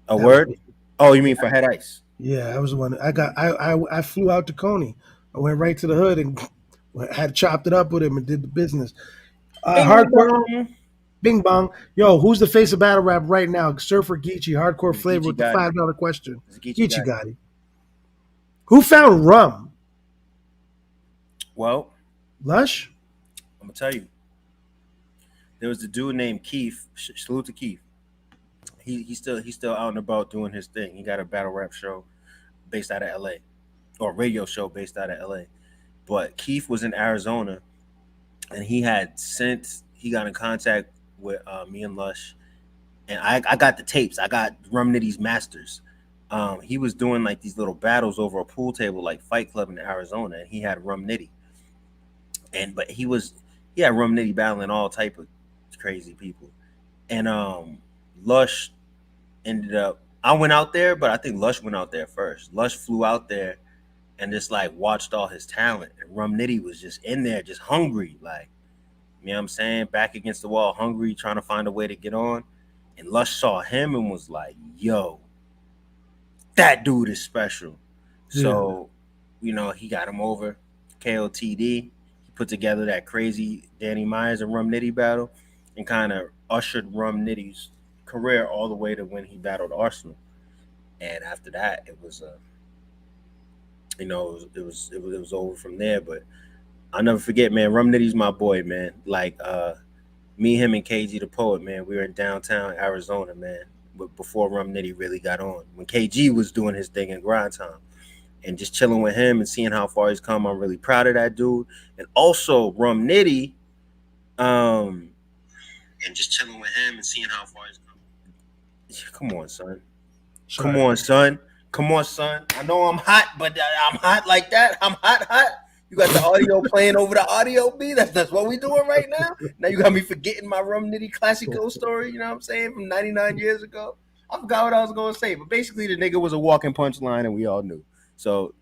A word? Oh, you mean for Head Ice? Yeah, I was the one. I flew out to Coney. I went right to the hood and had chopped it up with him and did the business. Hardcore. Bing bong. Yo, who's the face of battle rap right now? Surfer Geechi, hardcore flavor with the $5 question. Gichigari. Who found rum? Well, Lush? I'm gonna tell you. There was a dude named Keith. Salute to Keith. He's still out and about doing his thing. He got a battle rap show based out of LA, or a radio show based out of LA. But Keith was in Arizona, and he got in contact with me and Lush, and I got the tapes. I got Rum Nitty's masters. He was doing like these little battles over a pool table, like Fight Club in Arizona, and he had Rum Nitty. But he had Rum Nitty battling all type of crazy people, and Lush ended up. I went out there, but I think Lush went out there first. Lush flew out there and just like watched all his talent, and Rum Nitty was just in there, just hungry, like You know what I'm saying? Back against the wall, hungry, trying to find a way to get on. And Lush saw him and was like, yo, that dude is special. So, you know, he got him over. KOTD. He put together that crazy Danny Myers and Rum Nitty battle and kind of ushered Rum Nitty's career all the way to when he battled Arsenal. And after that, it was you know, it was over from there. But I'll never forget, man. Rum Nitty's my boy, man. Like me, him, and KG the Poet, man. We were in downtown Arizona, man. But before Rum Nitty really got on, when KG was doing his thing in grind time, and just chilling with him and seeing how far he's come, I'm really proud of that dude. And also Rum Nitty, and just chilling with him and seeing how far he's come. Come on, son. Sorry. Come on, son. Come on, son. I know I'm hot, but I'm hot like that. I'm hot. You got the audio playing over the audio, B. That's what we doing right now. Now you got me forgetting my Rum Nitty Classico story, you know what I'm saying, from 99 years ago. I forgot what I was going to say, but basically the nigga was a walking punchline and we all knew. So,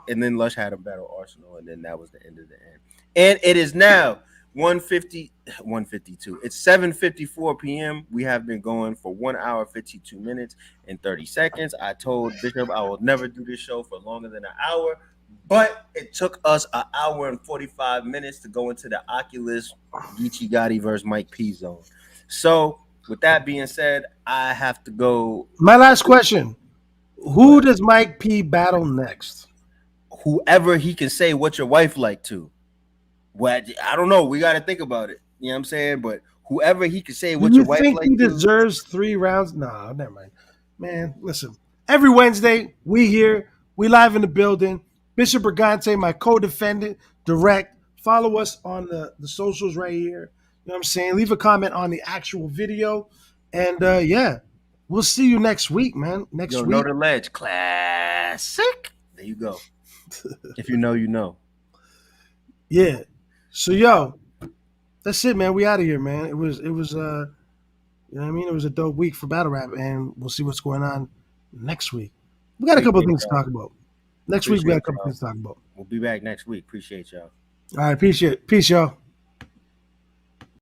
and then Lush had him battle Arsenal, and then that was the end of the end. And it is now 152. It's 7:54 p.m. We have been going for 1 hour, 52 minutes, and 30 seconds. I told Bishop I will never do this show for longer than an hour, but it took us an hour and 45 minutes to go into the Oculus Gichigari versus Mike P zone. So, with that being said, I have to go. My last question. Who does Mike P battle next? Whoever he can say what your wife like to. What, I don't know. We got to think about it. You know what I'm saying? But whoever he can say what Do your you wife think like he to. deserves 3 rounds? No, never mind. Man, listen. Every Wednesday, we here. We live in the building. Bishop Brigante, my co-defendant, Drect. Follow us on the socials right here. You know what I'm saying? Leave a comment on the actual video. And, yeah, we'll see you next week, man. Next Yo, week. know the ledge. Classic. There you go. If you know, you know. Yeah. So, yo, that's it, man. We out of here, man. It was you know what I mean? It was a dope week for battle rap, and we'll see what's going on next week. We got a couple of things to talk about. Next week, we got a couple of things to talk about. We'll be back next week. Appreciate y'all. All right, appreciate it. Peace, y'all.